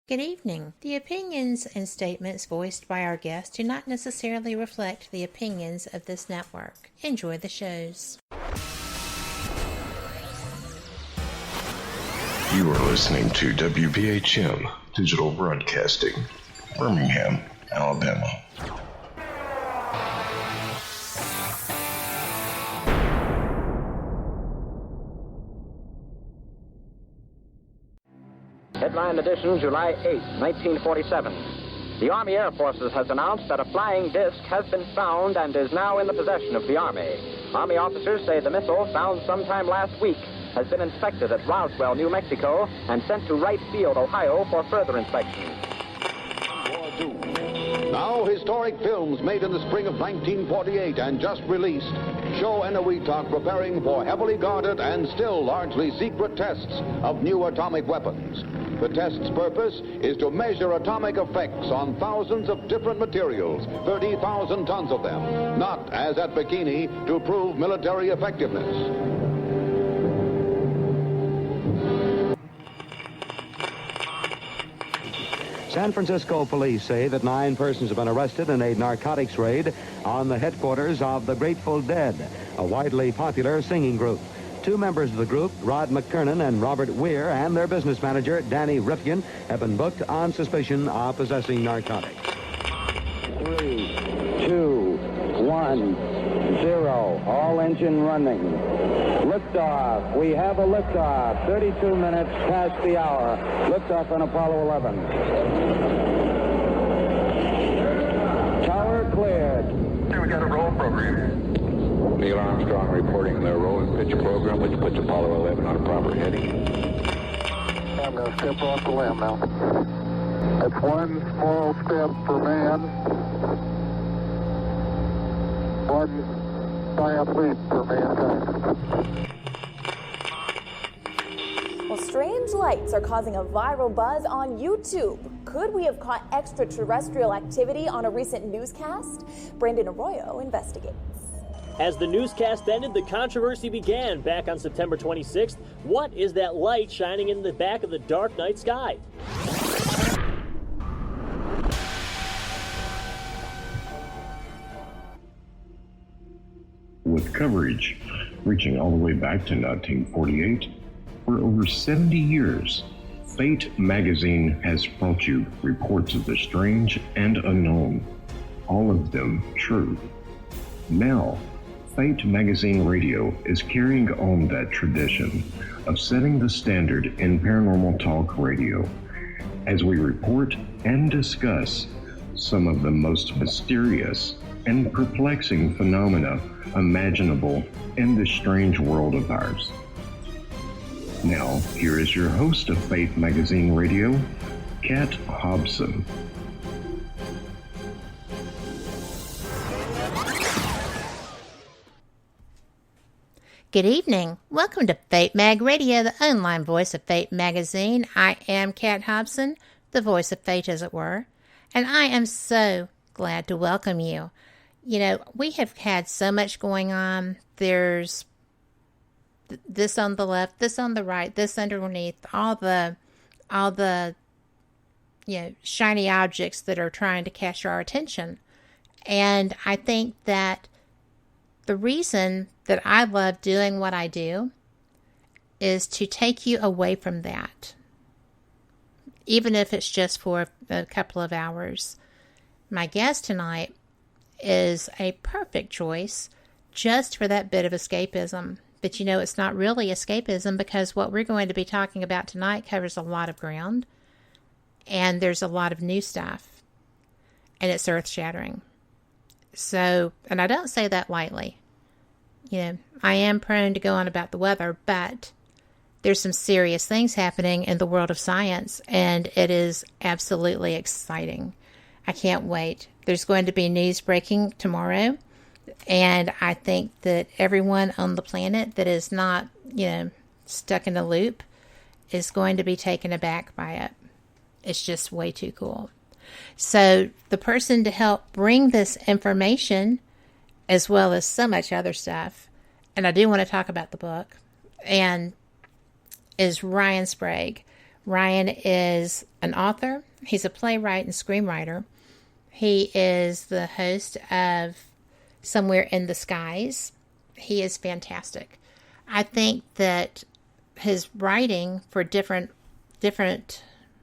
Good evening. The opinions and statements voiced by our guests do not necessarily reflect the opinions of this network. Enjoy the shows. You are listening to WBHM Digital Broadcasting, Birmingham, Alabama. Headline edition, July 8, 1947. The Army Air Forces has announced that a flying disc has been found and is now in the possession of the Army. Army officers say the missile, found sometime last week, has been inspected at Roswell, New Mexico, and sent to Wright Field, Ohio, for further inspection. Now, historic films made in the spring of 1948 and just released show Eniwetok preparing for heavily guarded and still largely secret tests of new atomic weapons. The test's purpose is to measure atomic effects on thousands of different materials, 30,000 tons of them, not, as at Bikini, to prove military effectiveness. San Francisco police say that 9 persons have been arrested in a narcotics raid on the headquarters of the Grateful Dead, a widely popular singing group. 2 members of the group, Rod McKernan and Robert Weir, and their business manager, Danny Rifkin, have been booked on suspicion of possessing narcotics. 3, 2, 1, 0. All engine running. Liftoff. We have a liftoff. 32 minutes past the hour. Liftoff on Apollo 11. Tower cleared. We got a roll program. Neil Armstrong reporting the roll and pitch program, which puts Apollo 11 on a proper heading. I'm going to step off the limb now. That's one small step for man, one giant leap for mankind. Well, strange lights are causing a viral buzz on YouTube. Could we have caught extraterrestrial activity on a recent newscast? Brandon Arroyo investigates. As the newscast ended, the controversy began back on September 26th. What is that light shining in the back of the dark night sky? With coverage reaching all the way back to 1948, for over 70 years, Fate magazine has brought you reports of the strange and unknown, all of them true. Now, Fate Magazine Radio is carrying on that tradition of setting the standard in paranormal talk radio as we report and discuss some of the most mysterious and perplexing phenomena imaginable in this strange world of ours. Now, here is your host of Fate Magazine Radio, Kat Hobson. Good evening. Welcome to Fate Mag Radio, the online voice of Fate Magazine. I am Kat Hobson, the voice of Fate, as it were, and I am so glad to welcome you. You know, we have had so much going on. There's this on the left, this on the right, this underneath, all the shiny objects that are trying to catch our attention. And I think that the reason that I love doing what I do is to take you away from that, even if it's just for a couple of hours. My guest tonight is a perfect choice just for that bit of escapism. But you know, it's not really escapism, because what we're going to be talking about tonight covers a lot of ground, and there's a lot of new stuff, and it's earth-shattering. So, and I don't say that lightly. You know, I am prone to go on about the weather, but there's some serious things happening in the world of science, and it is absolutely exciting. I can't wait. There's going to be news breaking tomorrow, and I think that everyone on the planet that is not, stuck in a loop is going to be taken aback by it. It's just way too cool. So the person to help bring this information, as well as so much other stuff, and I do want to talk about the book, and is Ryan Sprague. Ryan is an author. He's a playwright and screenwriter. He is the host of Somewhere in the Skies. He is fantastic. I think that his writing for different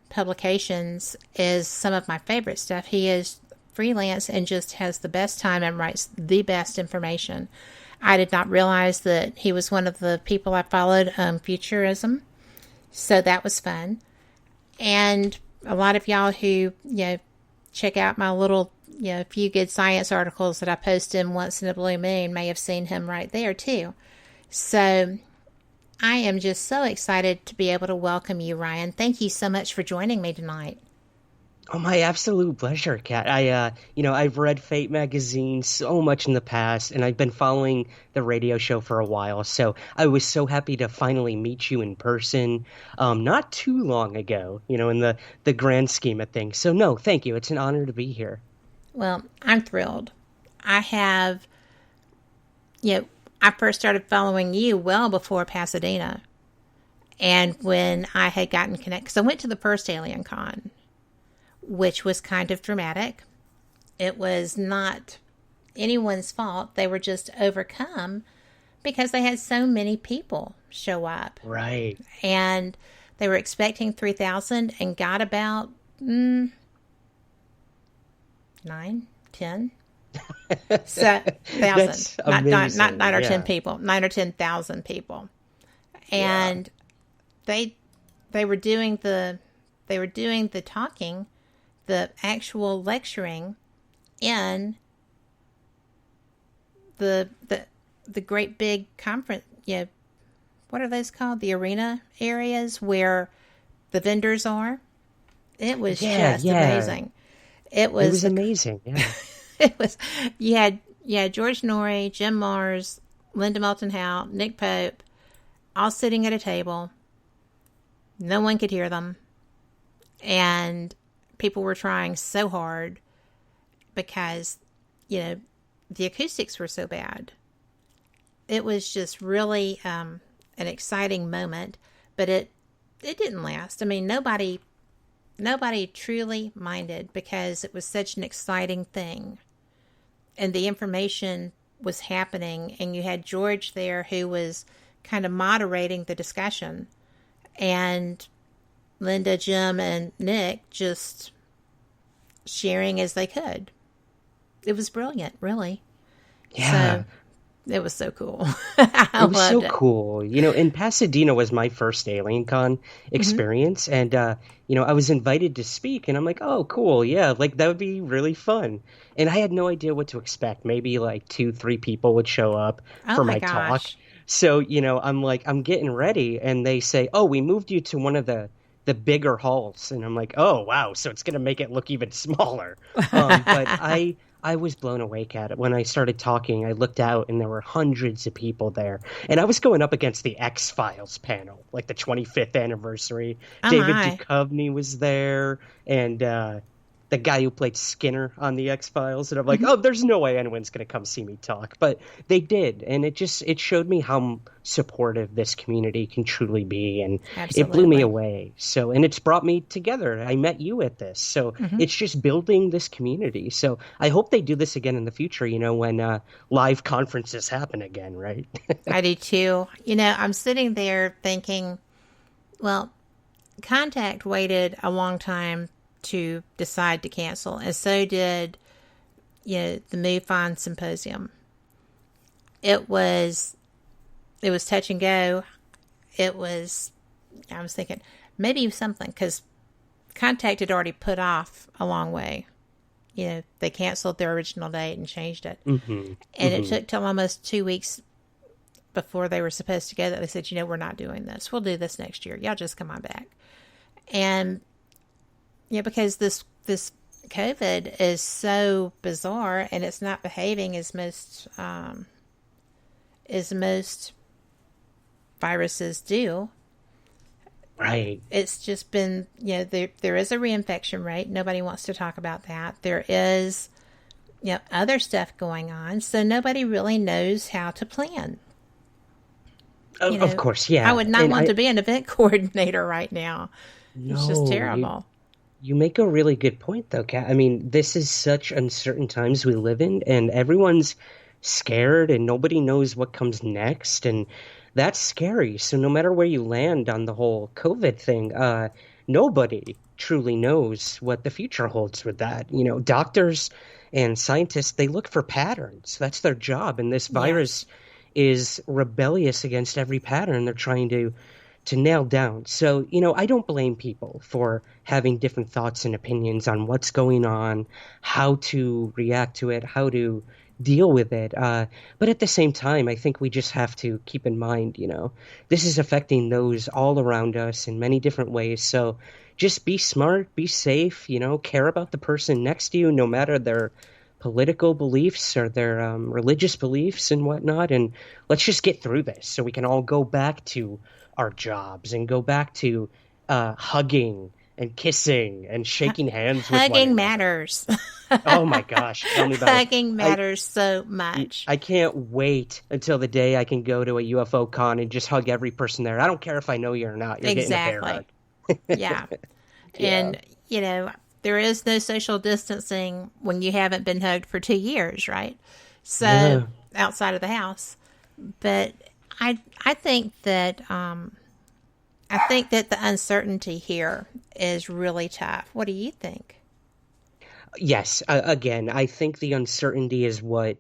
publications is some of my favorite stuff. He is freelance and just has the best time and writes the best information. I did not realize that he was one of the people I followed on Futurism, so that was fun. And a lot of y'all who check out my little few good science articles that I post in once in a blue moon may have seen him right there too. So I am just so excited to be able to welcome you, Ryan. Thank you so much for joining me tonight. Oh, my absolute pleasure, Kat. I've read Fate magazine so much in the past, and I've been following the radio show for a while. So I was so happy to finally meet you in person, not too long ago, in the grand scheme of things. So no, thank you. It's an honor to be here. Well, I'm thrilled. I have, I first started following you well before Pasadena. And when I had gotten connected, because I went to the first Alien Con, which was kind of dramatic. It was not anyone's fault. They were just overcome because they had so many people show up. Right. And they were expecting 3,000 and got about 9, 10. So, 1,000. Not 9 or 10 people. 9 or 10,000 people. And they were doing the talking, the actual lecturing in the great big conference, what are those called? The arena areas where the vendors are. It was just amazing. It was amazing. Yeah. It was. You had George Norrie, Jim Mars, Linda Moulton Howe, Nick Pope, all sitting at a table. No one could hear them. And people were trying so hard because, the acoustics were so bad. It was just really an exciting moment, but it didn't last. I mean, nobody truly minded because it was such an exciting thing. And the information was happening, and you had George there who was kind of moderating the discussion. And Linda, Jim, and Nick just sharing as they could. It was brilliant, really. Yeah. So, it was so cool. It was so cool. And Pasadena was my first Alien Con experience. Mm-hmm. And, I was invited to speak, and I'm like, oh, cool. Yeah, that would be really fun. And I had no idea what to expect. Maybe 2-3 people would show up for my talk. So, I'm getting ready, and they say, oh, we moved you to one of the bigger halls. And I'm like, oh, wow, so it's going to make it look even smaller. But I was blown away at it. When I started talking, I looked out, and there were hundreds of people there. And I was going up against the X-Files panel, the 25th anniversary. David Duchovny was there, and the guy who played Skinner on the X-Files. And I'm like, oh, there's no way anyone's going to come see me talk. But they did. And it showed me how supportive this community can truly be. And Absolutely. It blew me away. So, and it's brought me together. I met you at this. So it's just building this community. So I hope they do this again in the future, when live conferences happen again, right? I do too. I'm sitting there thinking, well, Contact waited a long time to decide to cancel, and so did the MUFON Symposium. It was touch and go. I was thinking maybe something, because Contact had already put off a long way. They canceled their original date and changed it, and it took till almost 2 weeks before they were supposed to go that they said, we're not doing this. We'll do this next year. Y'all just come on back. And because this COVID is so bizarre, and it's not behaving as most viruses do. Right. It's just been, there is a reinfection rate. Nobody wants to talk about that. There is, other stuff going on. So nobody really knows how to plan. Of course, yeah. I would not want to be an event coordinator right now. It's just No, terrible. you make a really good point, though, Kat. I mean, this is such uncertain times we live in, and everyone's scared, and nobody knows what comes next, and that's scary. So no matter where you land on the whole COVID thing, nobody truly knows what the future holds with that. You know, doctors and scientists, they look for patterns. That's their job, and this virus is rebellious against every pattern they're trying to nail down. So, you know, I don't blame people for having different thoughts and opinions on what's going on, how to react to it, how to deal with it. But at the same time, I think we just have to keep in mind, you know, this is affecting those all around us in many different ways. So just be smart, be safe, you know, care about the person next to you, no matter their political beliefs or their religious beliefs and whatnot. And let's just get through this so we can all go back to our jobs and go back to hugging and kissing and shaking hands with one Hugging another. matters. Oh my gosh, tell me about it. Hugging matters so much. I can't wait until the day I can go to a UFO con and just hug every person there. I don't care if I know you or not. You're getting a bear hug. Yeah. And, you know, there is no social distancing when you haven't been hugged for 2 years, right? So outside of the house. But I think that the uncertainty here is really tough. What do you think? Yes, again, I think the uncertainty is what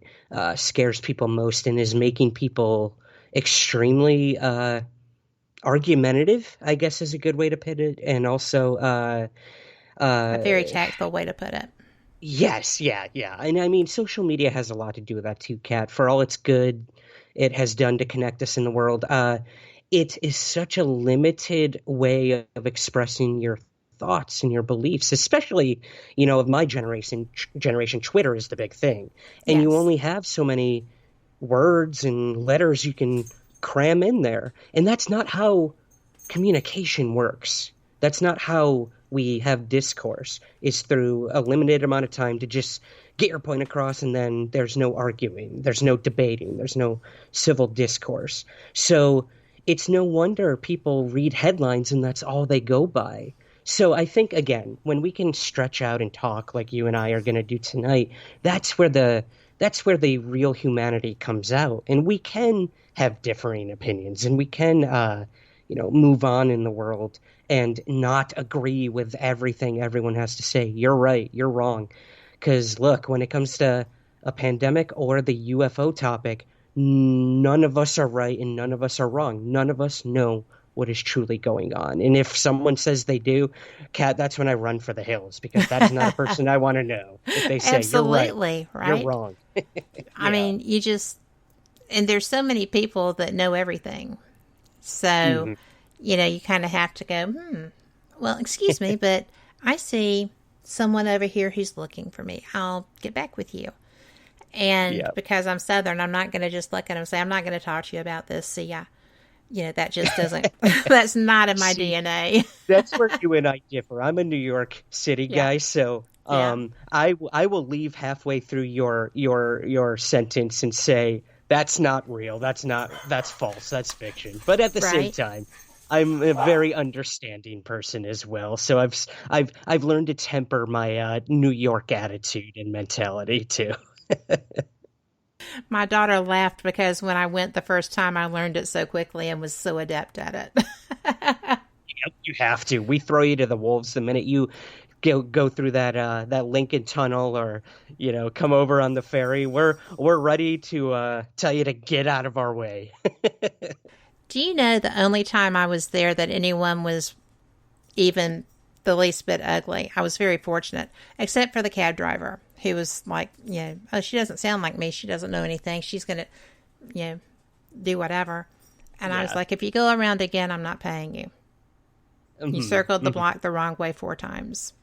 scares people most and is making people extremely argumentative, I guess is a good way to put it, and also a very tactful way to put it. Yes, yeah. And I mean, social media has a lot to do with that too, Kat. For all it's good it has done to connect us in the world, it is such a limited way of expressing your thoughts and your beliefs, especially, you know, of my generation, Twitter is the big thing. And you only have so many words and letters you can cram in there. And that's not how communication works. That's not how we have discourse, is through a limited amount of time to just get your point across, and then there's no arguing, there's no debating, there's no civil discourse. So it's no wonder people read headlines and that's all they go by. So I think, again, when we can stretch out and talk like you and I are going to do tonight, that's where the real humanity comes out. And we can have differing opinions, and we can, move on in the world and not agree with everything everyone has to say. You're right, you're wrong. Because, look, when it comes to a pandemic or the UFO topic, none of us are right and none of us are wrong. None of us know what is truly going on. And if someone says they do, Kat, that's when I run for the hills, because that is not a person I want to know. If they say, absolutely, you're right, you're wrong. I mean, and there's so many people that know everything. So, you kind of have to go, well, excuse me, but I see someone over here who's looking for me. I'll get back with you. And because I'm Southern, I'm not going to just look at them and say, I'm not going to talk to you about this. See ya. That just doesn't, that's not in my DNA. That's where you and I differ. I'm a New York City guy, so I will leave halfway through your sentence and say, that's not real. That's false. That's fiction. But at the same time, I'm a very understanding person as well. So I've learned to temper my New York attitude and mentality too. My daughter laughed because when I went the first time, I learned it so quickly and was so adept at it. You have to. We throw you to the wolves the minute you go through that Lincoln Tunnel, or come over on the ferry. We're ready to tell you to get out of our way. Do you know the only time I was there that anyone was even the least bit ugly? I was very fortunate, except for the cab driver, who was like, oh, she doesn't sound like me. She doesn't know anything. She's going to, do whatever. And I was like, if you go around again, I'm not paying you. You circled the block the wrong way 4 times.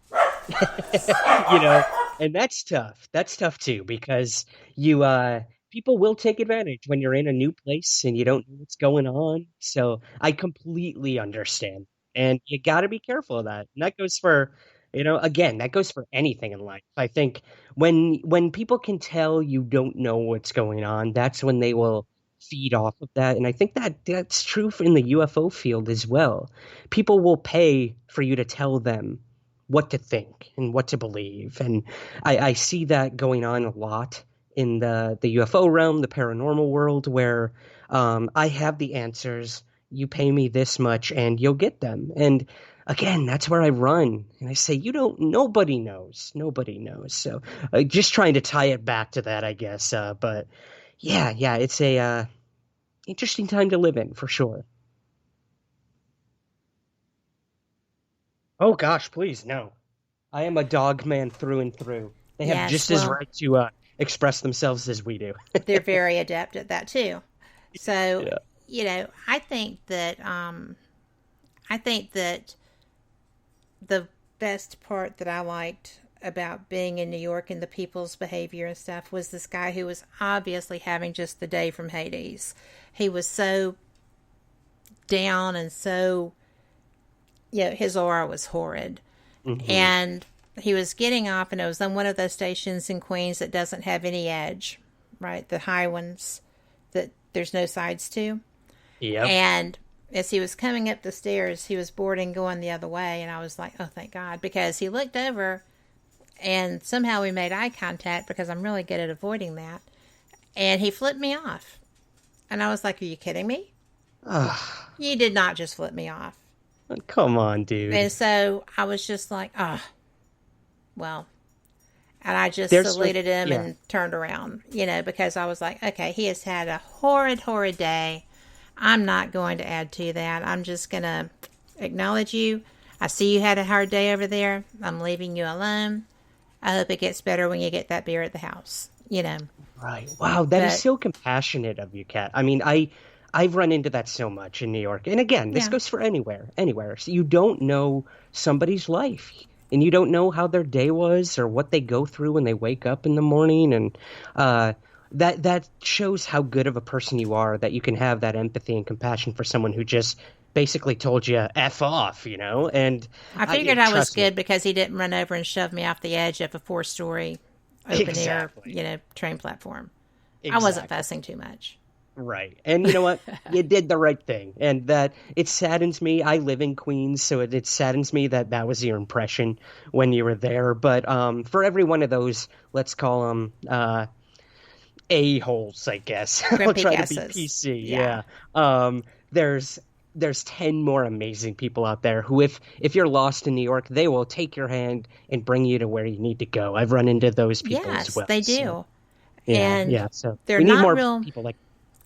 And that's tough. That's tough too, because people will take advantage when you're in a new place and you don't know what's going on. So I completely understand. And you got to be careful of that. And that goes for, that goes for anything in life. I think when people can tell you don't know what's going on, that's when they will feed off of that. And I think that's true in the UFO field as well. People will pay for you to tell them what to think and what to believe. And I see that going on a lot in the UFO realm, the paranormal world, where I have the answers. You pay me this much and you'll get them. And again, that's where I run. And I say, nobody knows. Nobody knows. So just trying to tie it back to that, I guess. But yeah, it's a interesting time to live in, for sure. Oh, gosh, please, no. I am a dog man through and through. They have just as right to express themselves as we do. They're very adept at that, too. So, I think that the best part that I liked about being in New York and the people's behavior and stuff was this guy who was obviously having just the day from Hades. He was so down and so, his aura was horrid. Mm-hmm. And he was getting off, and it was on one of those stations in Queens that doesn't have any edge, right? The high ones that there's no sides to. Yeah. And as he was coming up the stairs, he was boarding going the other way, and I was like, oh, thank God, because he looked over, and somehow we made eye contact, because I'm really good at avoiding that, and he flipped me off. And I was like, are you kidding me? You did not just flip me off. Come on, dude. And so I was just like, well. And I just saluted him and turned around, because I was like, okay, he has had a horrid, horrid day. I'm not going to add to that. I'm just going to acknowledge you. I see you had a hard day over there. I'm leaving you alone. I hope it gets better when you get that beer at the house, Right. Wow, that is so compassionate of you, Kat. I mean, I've run into that so much in New York. And again, this goes for anywhere. So you don't know somebody's life. And you don't know how their day was or what they go through when they wake up in the morning. And that shows how good of a person you are, that you can have that empathy and compassion for someone who just basically told you F off, And I figured I was good because he didn't run over and shove me off the edge of a 4-story open air, train platform. Exactly. I wasn't fussing too much. Right. And you know what? You did the right thing. And that it saddens me. I live in Queens, so it saddens me that was your impression when you were there. But for every one of those, let's call them a-holes, I guess. I'll try to be PC. Yeah. There's 10 more amazing people out there who, if you're lost in New York, they will take your hand and bring you to where you need to go. I've run into those people as well. Yes, they do. So, so they're we need not more real, people like.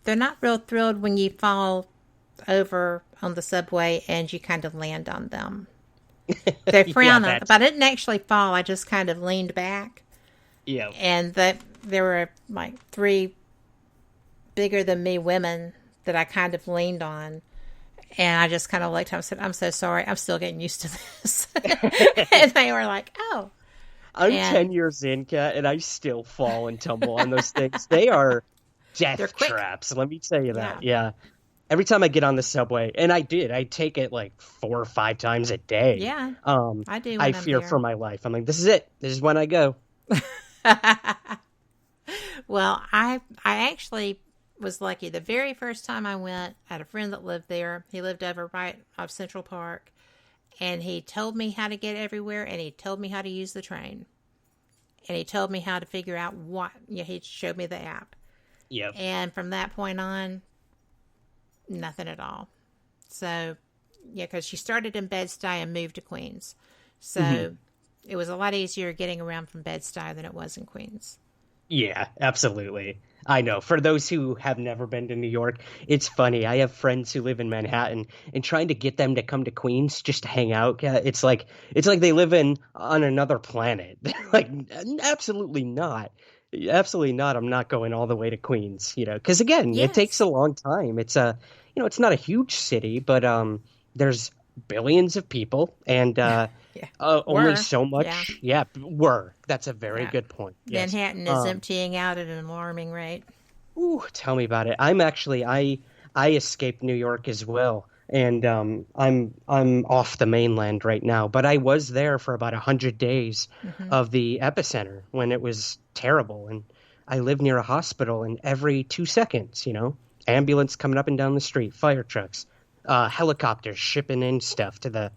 They're not real thrilled when you fall over on the subway and you kind of land on them. They frown on it. But I didn't actually fall. I just kind of leaned back. Yeah. And there were like 3 bigger than me women that I kind of leaned on. And I just kind of looked at them and said, I'm so sorry. I'm still getting used to this. And they were like, oh. I'm 10 years in, Kat, and I still fall and tumble on those things. They are death traps. Let me tell you that. Yeah. Every time I get on the subway, and I take it like 4 or 5 times a day. Yeah. I do. I fear for my life. I'm like, this is it. This is when I go. Well, I actually was lucky. The very first time I went, I had a friend that lived there. He lived over right off Central Park. And he told me how to get everywhere, and he told me how to use the train. And he told me how to figure out he showed me the app. Yep. And from that point on, nothing at all. So, because she started in Bed-Stuy and moved to Queens. So, it was a lot easier getting around from Bed-Stuy than it was in Queens. Yeah, absolutely. I know. For those who have never been to New York, it's funny. I have friends who live in Manhattan, and trying to get them to come to Queens just to hang out, it's like they live on another planet. Like, absolutely not. Absolutely not. I'm not going all the way to Queens, because again, It takes a long time. It's it's not a huge city, but there's billions of people, and only so much. Yeah, that's a very good point. Yes. Manhattan is emptying out at an alarming rate. Ooh, tell me about it. I'm actually I escaped New York as well, and I'm off the mainland right now. But I was there for about 100 days of the epicenter when it was terrible, and I live near a hospital, and every 2 seconds, ambulance coming up and down the street, fire trucks, helicopters shipping in stuff to the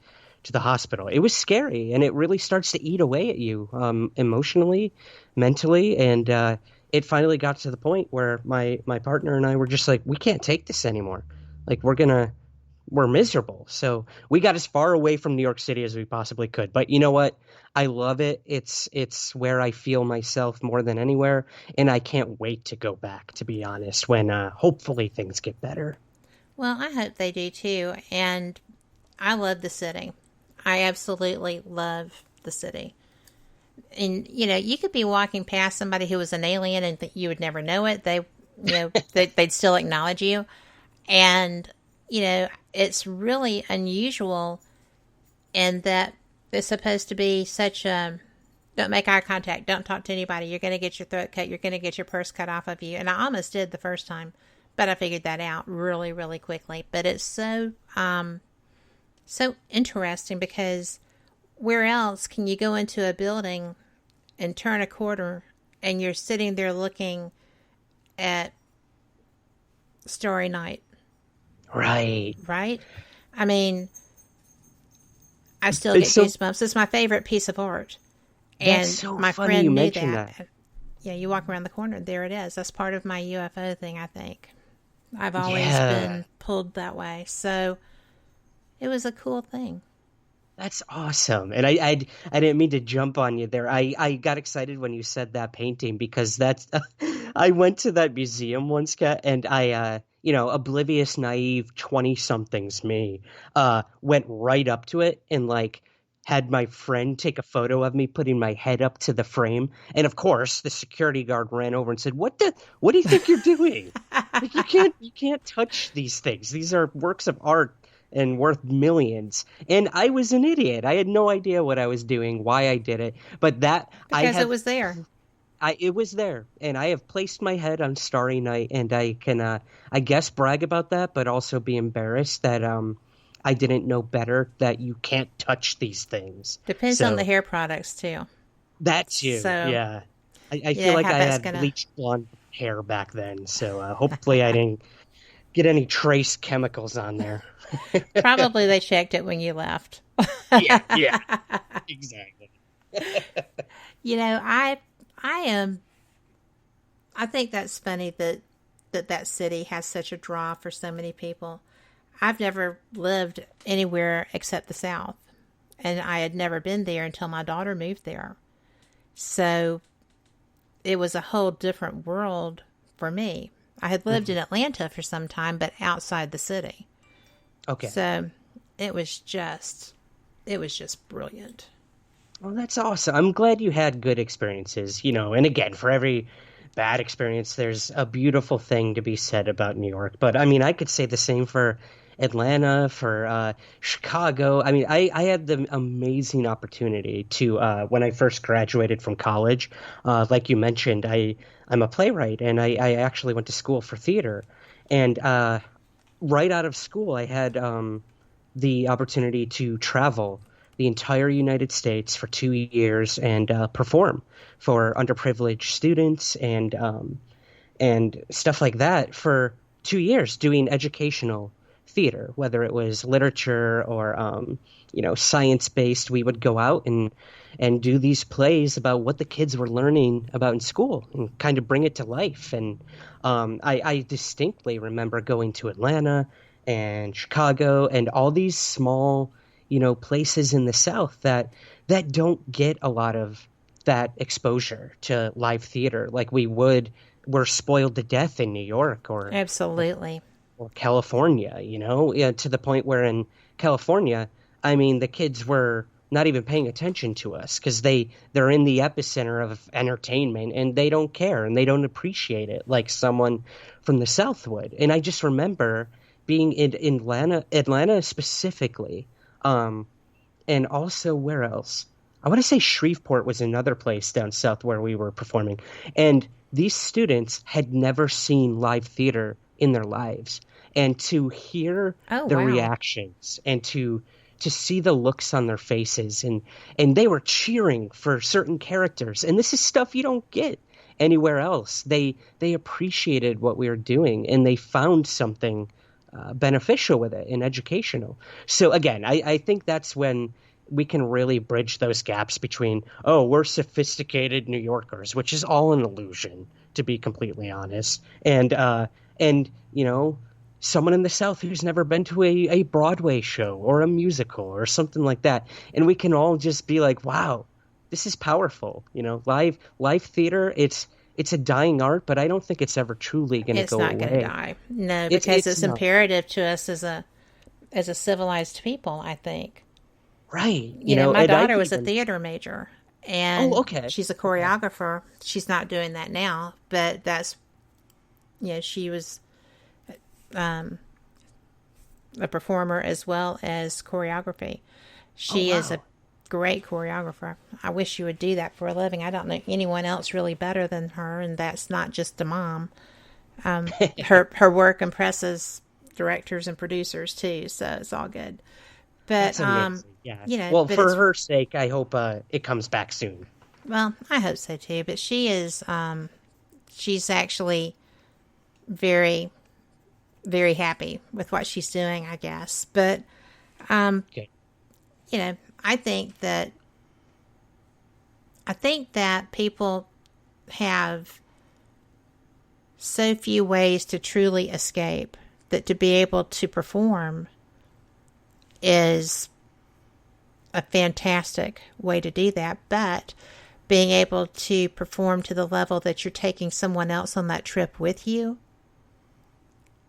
hospital. It was scary, and it really starts to eat away at you emotionally, mentally, and it finally got to the point where my partner and I were just like, we can't take this anymore. Like, we're miserable. So we got as far away from New York City as we possibly could. But you know what? I love it. It's where I feel myself more than anywhere, and I can't wait to go back, to be honest, when hopefully things get better. Well, I hope they do too. And I love the city. I absolutely love the city. And, you know, you could be walking past somebody who was an alien and you would never know it. They, you know, they'd still acknowledge you. And, you know, it's really unusual in that it's supposed to be such a, don't make eye contact, don't talk to anybody, you're going to get your throat cut, you're going to get your purse cut off of you. And I almost did the first time, but I figured that out really, really quickly. But it's so interesting, because where else can you go into a building and turn a corner and you're sitting there looking at Starry Night? Right. Right? I mean, I still get goosebumps. It's my favorite piece of art. And that's so my funny friend you knew mentioned that. Yeah, you walk around the corner, there it is. That's part of my UFO thing, I think. I've always been pulled that way. So it was a cool thing. That's awesome. And I didn't mean to jump on you there. I got excited when you said that painting, because that's I went to that museum once, Kat, and I you know, oblivious, naive 20-somethings me went right up to it and like had my friend take a photo of me putting my head up to the frame. And of course, the security guard ran over and said, what do you think you're doing? Like, you can't touch these things. These are works of art and worth millions. And I was an idiot. I had no idea what I was doing, why I did it. But it was there. It was there, and I have placed my head on Starry Night, and I can, I guess, brag about that, but also be embarrassed that I didn't know better, that you can't touch these things. Depends on the hair products, too. That too, so, yeah. I feel like I had bleached blonde hair back then, so hopefully I didn't get any trace chemicals on there. Probably they checked it when you left. Yeah, exactly. You know, I think that's funny that city has such a draw for so many people. I've never lived anywhere except the South, and I had never been there until my daughter moved there. So it was a whole different world for me. I had lived in Atlanta for some time, but outside the city. Okay. So it was just brilliant. Well, that's awesome. I'm glad you had good experiences, you know, and again, for every bad experience, there's a beautiful thing to be said about New York. But I mean, I could say the same for Atlanta, for Chicago. I mean, I had the amazing opportunity to, when I first graduated from college, like you mentioned, I'm a playwright, and I actually went to school for theater. And right out of school, I had the opportunity to travel the entire United States for 2 years and perform for underprivileged students and stuff like that for 2 years, doing educational theater, whether it was literature or you know, science-based. We would go out and do these plays about what the kids were learning about in school and kind of bring it to life. And I distinctly remember going to Atlanta and Chicago and all these small, you know, places in the South that don't get a lot of that exposure to live theater like we're spoiled to death in New York or absolutely or California, you know, to the point where in California, I mean, the kids were not even paying attention to us because they're in the epicenter of entertainment and they don't care and they don't appreciate it like someone from the South would. And I just remember being in Atlanta specifically. And also where else? I want to say Shreveport was another place down south where we were performing. And these students had never seen live theater in their lives. And to hear reactions and to see the looks on their faces and they were cheering for certain characters. And this is stuff you don't get anywhere else. They appreciated what we were doing, and they found something beneficial with it and educational. So again, I think that's when we can really bridge those gaps between, oh, we're sophisticated New Yorkers, which is all an illusion, to be completely honest, and someone in the South who's never been to a Broadway show or a musical or something like that, and we can all just be like, wow, this is powerful. Live theater, it's a dying art, but I don't think it's ever truly going to go away. It's not going to die. No, because it's imperative to us as a civilized people, I think. Right. My daughter was a theater major, and okay. She's a choreographer. She's not doing that now, but that's, she was a performer as well as choreography. She is a great choreographer. I wish she would do that for a living. I don't know anyone else really better than her, and that's not just the mom. Her work impresses directors and producers too, so it's all good. But yeah, well, for her sake, I hope it comes back soon. Well, I hope so too. But she is, she's actually very, very happy with what she's doing, I guess. But, okay. I think that people have so few ways to truly escape that to be able to perform is a fantastic way to do that. But being able to perform to the level that you're taking someone else on that trip with you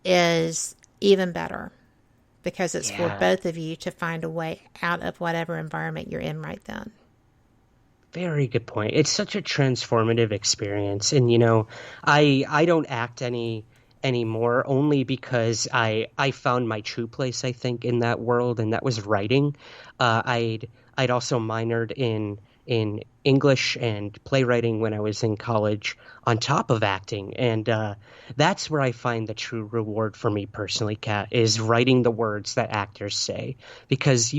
is even better, because it's for both of you to find a way out of whatever environment you're in right then. Very good point. It's such a transformative experience. And, I don't act anymore, only because I found my true place, I think, in that world, and that was writing. I'd also minored in English and playwriting when I was in college on top of acting. And that's where I find the true reward for me personally, Kat, is writing the words that actors say. Because,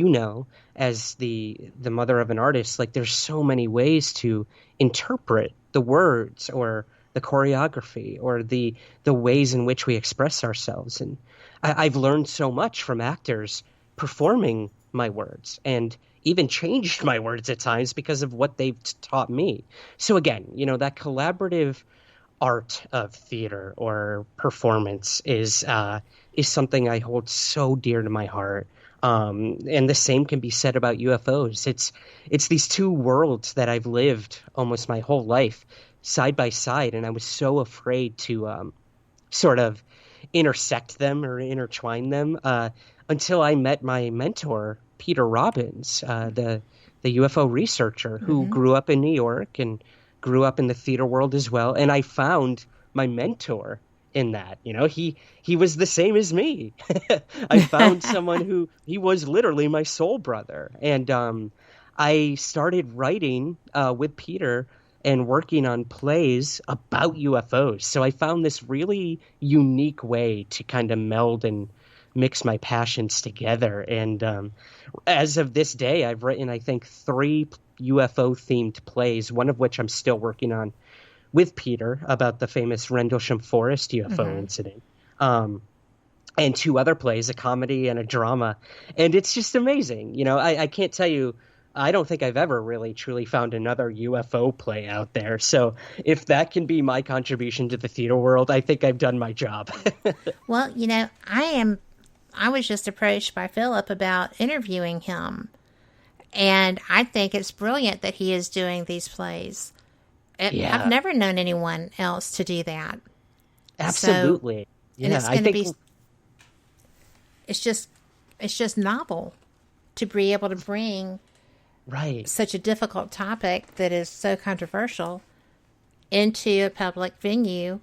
as the mother of an artist, like, there's so many ways to interpret the words or the choreography or the ways in which we express ourselves. And I've learned so much from actors performing my words, and even changed my words at times because of what they've taught me. So again, that collaborative art of theater or performance is something I hold so dear to my heart. And the same can be said about UFOs. It's these two worlds that I've lived almost my whole life side by side, and I was so afraid to sort of intersect them or intertwine them until I met my mentor, Peter Robbins, the UFO researcher who grew up in New York and grew up in the theater world as well. And I found my mentor in that. He was the same as me. I found someone who, he was literally my soul brother. And I started writing with Peter and working on plays about UFOs. So I found this really unique way to kind of meld and mix my passions together. And as of this day, I've written, I think, 3 UFO-themed plays, one of which I'm still working on with Peter about the famous Rendlesham Forest UFO incident. And 2 other plays, a comedy and a drama. And it's just amazing. I can't tell you, I don't think I've ever really truly found another UFO play out there. So if that can be my contribution to the theater world, I think I've done my job. Well, I was just approached by Philip about interviewing him. And I think it's brilliant that he is doing these plays. I've never known anyone else to do that. Absolutely. So, and it's going to be, it's just novel to be able to bring such a difficult topic that is so controversial into a public venue.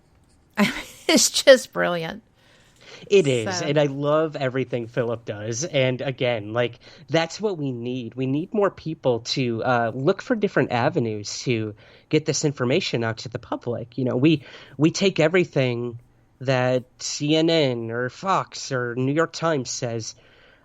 It's just brilliant. It is, and I love everything Philip does. And again, that's what we need. We need more people to look for different avenues to get this information out to the public. We take everything that CNN or Fox or New York Times says,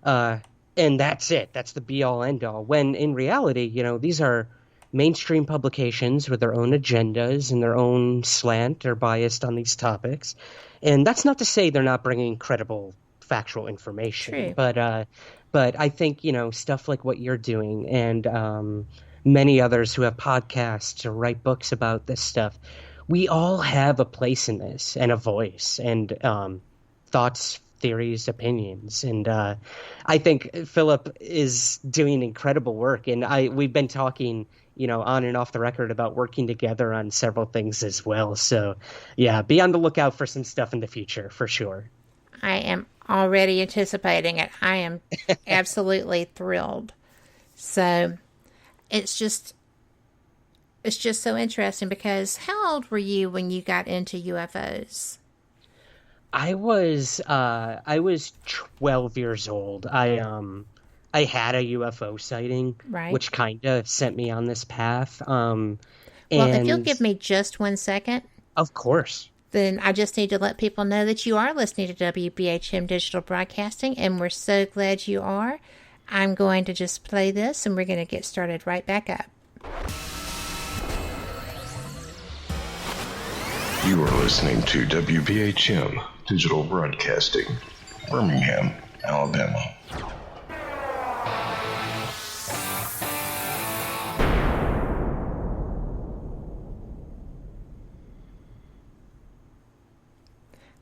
and that's it. That's the be-all, end-all. When in reality, these are mainstream publications with their own agendas and their own slant are biased on these topics. And that's not to say they're not bringing credible factual information. True. But I think, stuff like what you're doing and many others who have podcasts or write books about this stuff, we all have a place in this and a voice and thoughts, theories, opinions. And I think Philip is doing incredible work. And we've been talking, on and off the record about working together on several things as well. So, yeah, be on the lookout for some stuff in the future, for sure. I am already anticipating it. I am absolutely thrilled. So it's just so interesting because how old were you when you got into UFOs? I was 12 years old. I had a UFO sighting, right, which kind of sent me on this path. Well, if you'll give me just 1 second. Of course. Then I just need to let people know that you are listening to WBHM Digital Broadcasting, and we're so glad you are. I'm going to just play this, and we're going to get started right back up. You are listening to WBHM Digital Broadcasting, Birmingham, Alabama.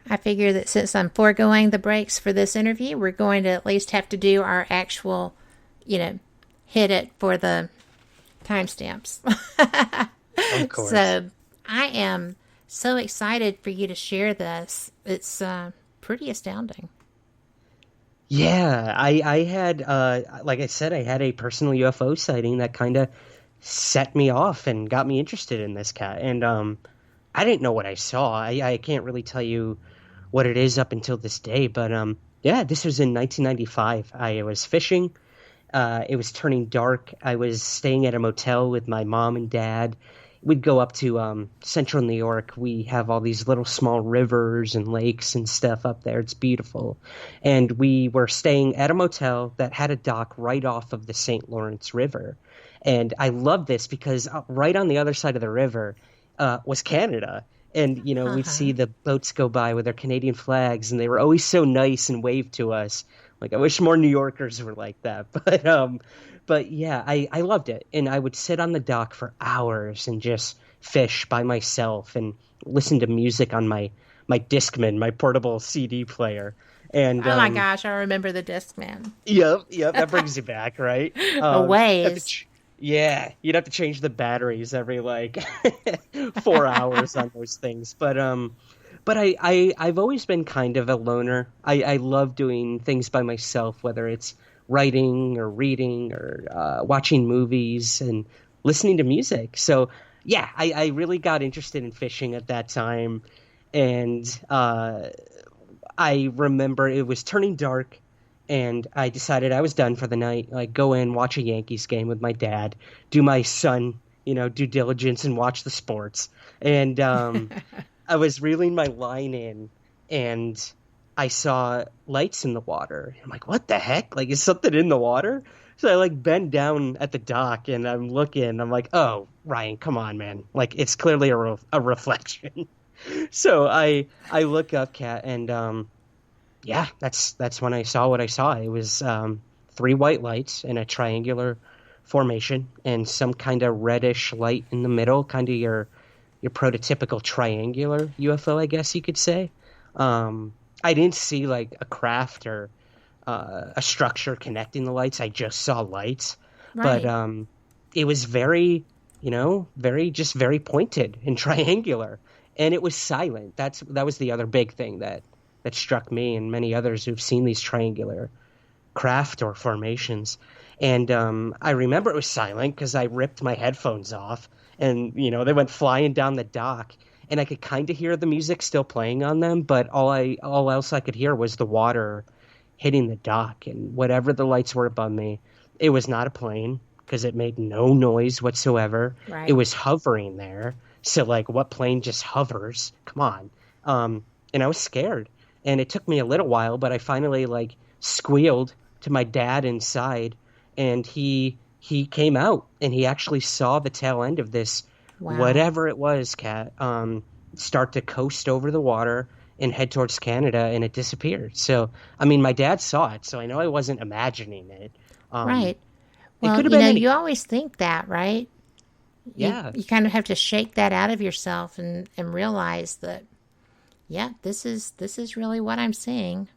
I figure that since I'm foregoing the breaks for this interview, we're going to at least have to do our actual, hit it for the timestamps. Of course. So I am so excited for you to share this. It's pretty astounding. Yeah, I had, like I said, I had a personal UFO sighting that kind of set me off and got me interested in this cat. And I didn't know what I saw. I can't really tell you what it is up until this day. But yeah, this was in 1995. I was fishing. It was turning dark. I was staying at a motel with my mom and dad. We'd go up to central New York. We have all these little small rivers and lakes and stuff up there. It's beautiful. And we were staying at a motel that had a dock right off of the St. Lawrence River. And I love this because right on the other side of the river was Canada. And, we'd see the boats go by with their Canadian flags, and they were always so nice and waved to us. Like, I wish more New Yorkers were like that. But yeah, I loved it. And I would sit on the dock for hours and just fish by myself and listen to music on my Discman, my portable CD player. And oh my gosh, I remember the Discman. Yep, that brings you back, right? A ways. Yeah, you'd have to change the batteries every 4 hours on those things. But I've always been kind of a loner. I love doing things by myself, whether it's writing or reading or watching movies and listening to music. So yeah, I really got interested in fishing at that time. And I remember it was turning dark. And I decided I was done for the night. Go in, watch a Yankees game with my dad, do my son, due diligence and watch the sports. And I was reeling my line in, and I saw lights in the water. I'm like, what the heck? Is something in the water? So I bend down at the dock, and I'm looking. I'm like, oh, Ryan, come on, man. It's clearly a reflection. So I look up, Kat, and yeah, that's when I saw what I saw. It was 3 white lights in a triangular formation and some kind of reddish light in the middle, kind of your prototypical triangular UFO, I guess you could say. I didn't see a craft or a structure connecting the lights. I just saw lights. Right. But it was very very pointed and triangular, and it was silent. That was the other big thing that struck me and many others who've seen these triangular craft or formations. And I remember it was silent because I ripped my headphones off, and they went flying down the dock, and I could kind of hear the music still playing on them, but all else I could hear was the water hitting the dock. And whatever the lights were above me, it was not a plane because it made no noise whatsoever. Right. It was hovering there. So what plane just hovers? Come on. And I was scared. And it took me a little while, but I finally squealed to my dad inside, and he he came out and he actually saw the tail end of this, whatever it was, Kat, start to coast over the water and head towards Canada, and it disappeared. So, I mean, my dad saw it, so I know I wasn't imagining it. Right. Well, you always think that, right? Yeah. You kind of have to shake that out of yourself and realize that, yeah, this is really what I'm seeing.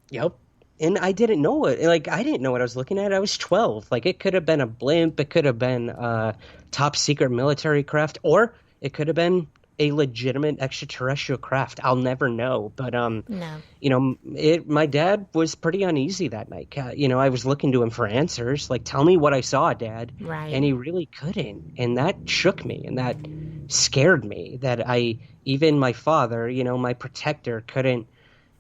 Yep. And I didn't know it. Like, I didn't know what I was looking at. I was 12. Like, it could have been a blimp. It could have been a top secret military craft, or it could have been a legitimate extraterrestrial craft. I'll never know. But, no. My dad was pretty uneasy that night. I was looking to him for answers. Like, tell me what I saw, Dad. Right. And he really couldn't. And that shook me, and that scared me, that even my father, my protector, couldn't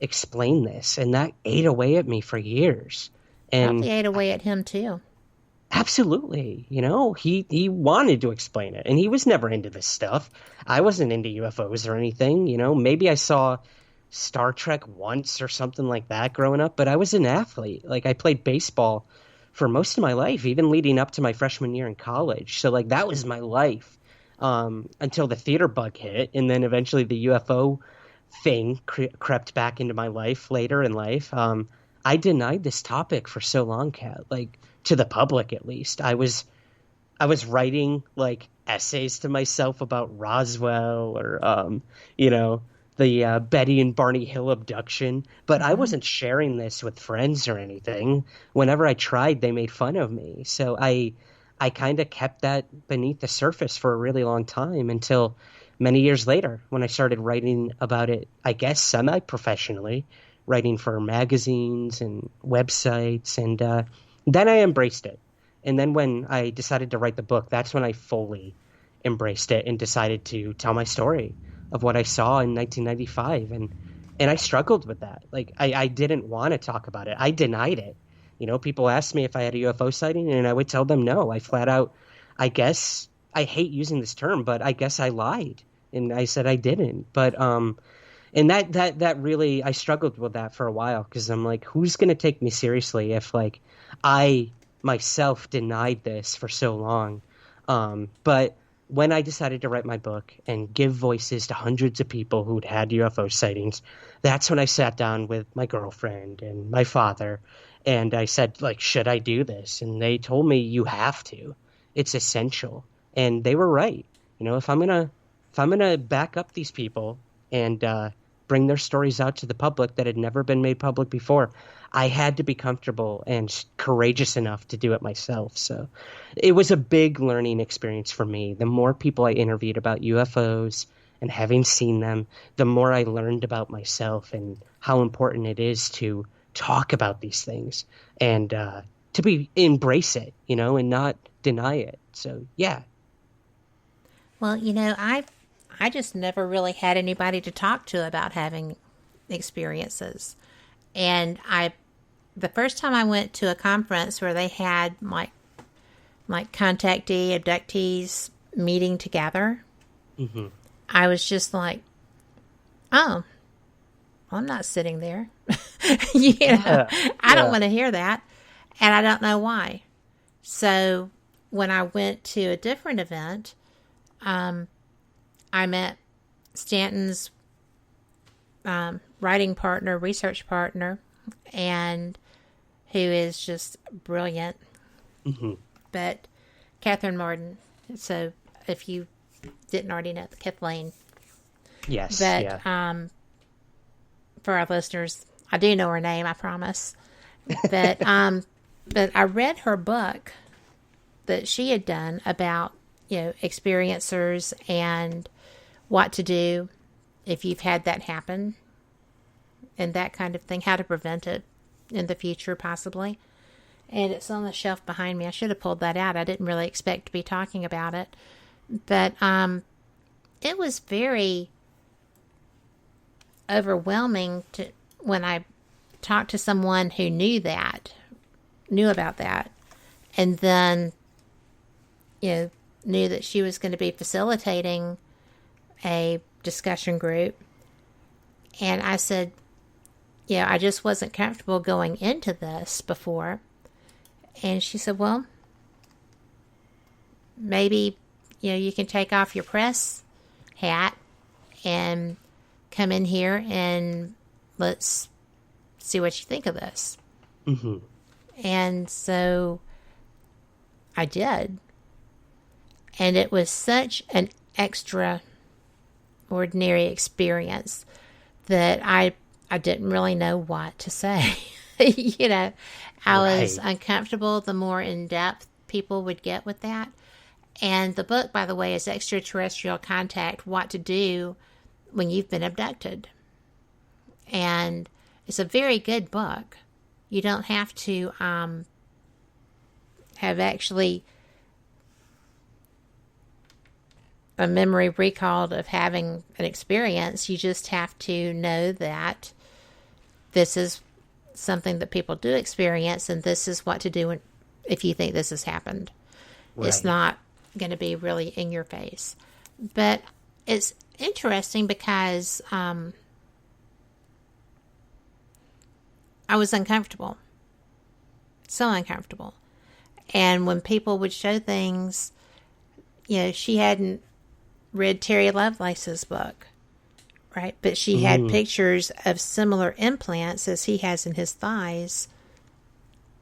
explain this. And that ate away at me for years. And probably ate away at him too. Absolutely. He wanted to explain it, and he was never into this stuff. I wasn't into UFOs or anything. Maybe I saw Star Trek once or something like that growing up, but I was an athlete. Like, I played baseball for most of my life, even leading up to my freshman year in college. So, like, that was my life until the theater bug hit, and then eventually the UFO thing crept back into my life later in life. I denied this topic for so long, Kat, like, to the public at least. I was writing, like, essays to myself about Roswell or the Betty and Barney Hill abduction, but I wasn't sharing this with friends or anything. Whenever I tried, they made fun of me. So I kind of kept that beneath the surface for a really long time, until many years later when I started writing about it, I guess semi-professionally, writing for magazines and websites, and then I embraced it. And then when I decided to write the book, that's when I fully embraced it and decided to tell my story of what I saw in 1995. And I struggled with that. Like, I didn't want to talk about it. I denied it. People asked me if I had a UFO sighting, and I would tell them no. I flat out, I guess, I hate using this term, but I guess I lied. And I said I didn't. But, and that really, I struggled with that for a while, because I'm like, who's going to take me seriously if, like, I myself denied this for so long? But when I decided to write my book and give voices to hundreds of people who'd had UFO sightings, that's when I sat down with my girlfriend and my father, and I said, like, should I do this? And they told me, you have to. It's essential. And they were right. If I'm gonna back up these people and bring their stories out to the public that had never been made public before, I had to be comfortable and courageous enough to do it myself. So it was a big learning experience for me. The more people I interviewed about UFOs and having seen them, the more I learned about myself and how important it is to talk about these things and to embrace it, and not deny it. So, yeah. Well, I just never really had anybody to talk to about having experiences. And the first time I went to a conference where they had like contactee, abductees meeting together, I was just like, oh, I'm not sitting there. I don't want to hear that. And I don't know why. So when I went to a different event, I met Stanton's writing partner, research partner, and who is just brilliant. But Catherine Martin. So if you didn't already know, Kathleen. Yes. But for our listeners, I do know her name, I promise. But but I read her book that she had done about experiencers and what to do if you've had that happen and that kind of thing, how to prevent it in the future possibly. And it's on the shelf behind me. I should have pulled that out. I didn't really expect to be talking about it. But it was very overwhelming when I talked to someone who knew about that, and then knew that she was going to be facilitating a discussion group. And I said, I just wasn't comfortable going into this before. And she said, well, maybe, you can take off your press hat and come in here and let's see what you think of this. Mm-hmm. And so I did. And it was such an extraordinary experience that I didn't really know what to say. I was uncomfortable the more in-depth people would get with that. And the book, by the way, is Extraterrestrial Contact, What to Do When You've Been Abducted. And it's a very good book. You don't have to have actually a memory recalled of having an experience. You just have to know that this is something that people do experience, and this is what to do if you think this has happened. Right. It's not going to be really in your face. But it's interesting because I was uncomfortable. So uncomfortable. And when people would show things, she hadn't read Terry Lovelace's book, right? But she had pictures of similar implants as he has in his thighs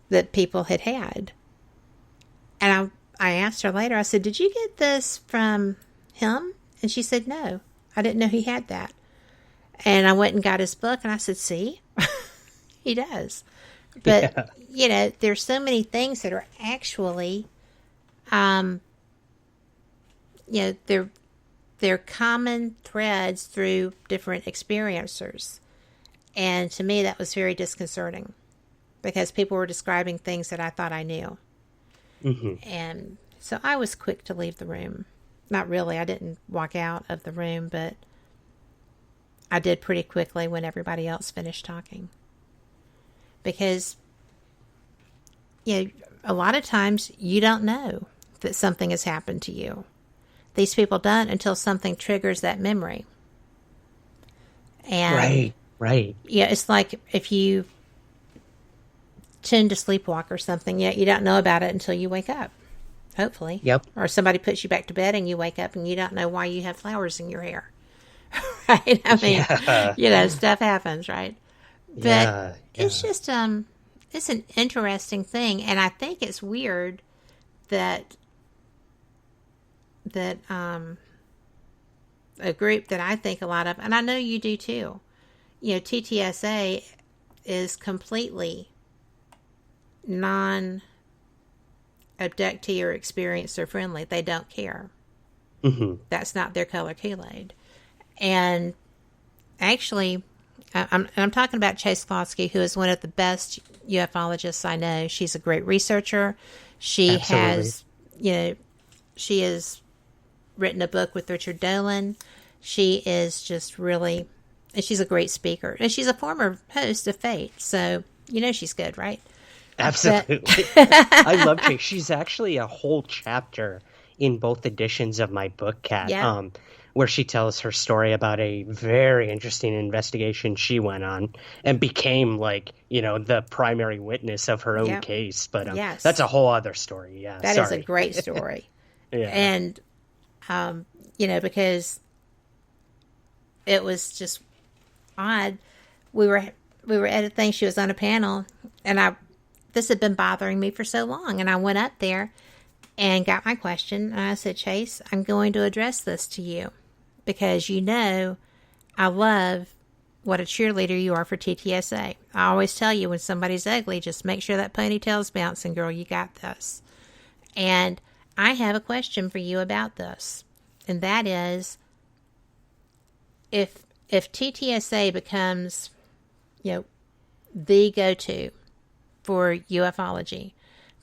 that people had had. And I asked her later, I said, did you get this from him? And she said, no, I didn't know he had that. And I went and got his book, and I said, see, he does. But, there's so many things that are actually, they're common threads through different experiencers. And to me, that was very disconcerting because people were describing things that I thought I knew. Mm-hmm. And so I was quick to leave the room. Not really. I didn't walk out of the room, but I did pretty quickly when everybody else finished talking. Because, a lot of times you don't know that something has happened to you. These people don't until something triggers that memory. And right. Yeah, it's like if you tend to sleepwalk or something, you don't know about it until you wake up, hopefully. Yep. Or somebody puts you back to bed and you wake up and you don't know why you have flowers in your hair. Right? I mean, stuff happens, right? But it's just, it's an interesting thing. And I think it's weird that a group that I think a lot of, and I know you do too, TTSA is completely non-abductee or experiencer friendly. They don't care. Mm-hmm. That's not their color Kool-Aid. And actually, I'm talking about Chase Klodsky, who is one of the best ufologists I know. She's a great researcher. She has written a book with Richard Dolan. She is just really, and she's a great speaker. And she's a former host of Fate, so she's good, right? Absolutely. I love Chase. She's actually a whole chapter in both editions of my book, Kat, where she tells her story about a very interesting investigation she went on and became the primary witness of her own case. But that's a whole other story. Yeah, that is a great story. And because it was just odd. We were at a thing. She was on a panel, and this had been bothering me for so long. And I went up there and got my question. And I said, Chase, I'm going to address this to you because I love what a cheerleader you are for TTSA. I always tell you when somebody's ugly, just make sure that ponytail's bouncing, girl. You got this. And I have a question for you about this. And that is, if TTSA becomes, the go-to for ufology,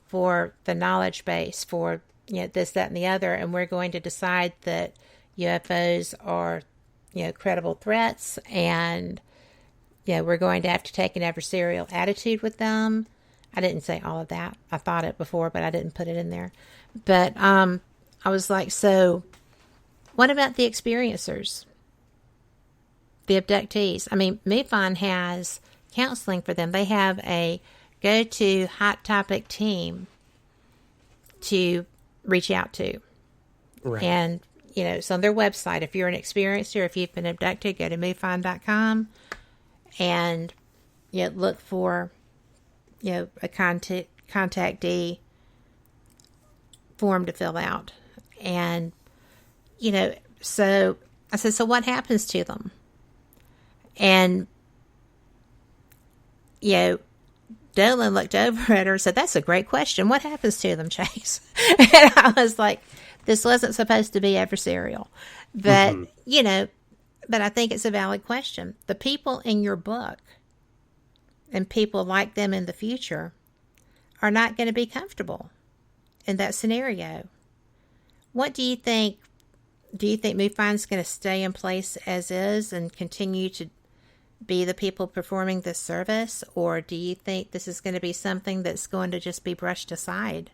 for the knowledge base, for, this, that, and the other, and we're going to decide that UFOs are, credible threats, and, we're going to have to take an adversarial attitude with them. I didn't say all of that. I thought it before, but I didn't put it in there. But I was like, so what about the experiencers? The abductees? I mean, MUFON has counseling for them. They have a go-to hot topic team to reach out to. Right. And, it's on their website. If you're an experiencer, if you've been abducted, go to MoveFind.com and look for, a contactee form to fill out. And, so I said, so what happens to them? And, Dolan looked over at her and said, that's a great question. What happens to them, Chase? And I was like, this wasn't supposed to be adversarial. But, but I think it's a valid question. The people in your book and people like them in the future are not going to be comfortable in that scenario. What do you think? Do you think MoveFind's going to stay in place as is and continue to be the people performing this service? Or do you think this is going to be something that's going to just be brushed aside?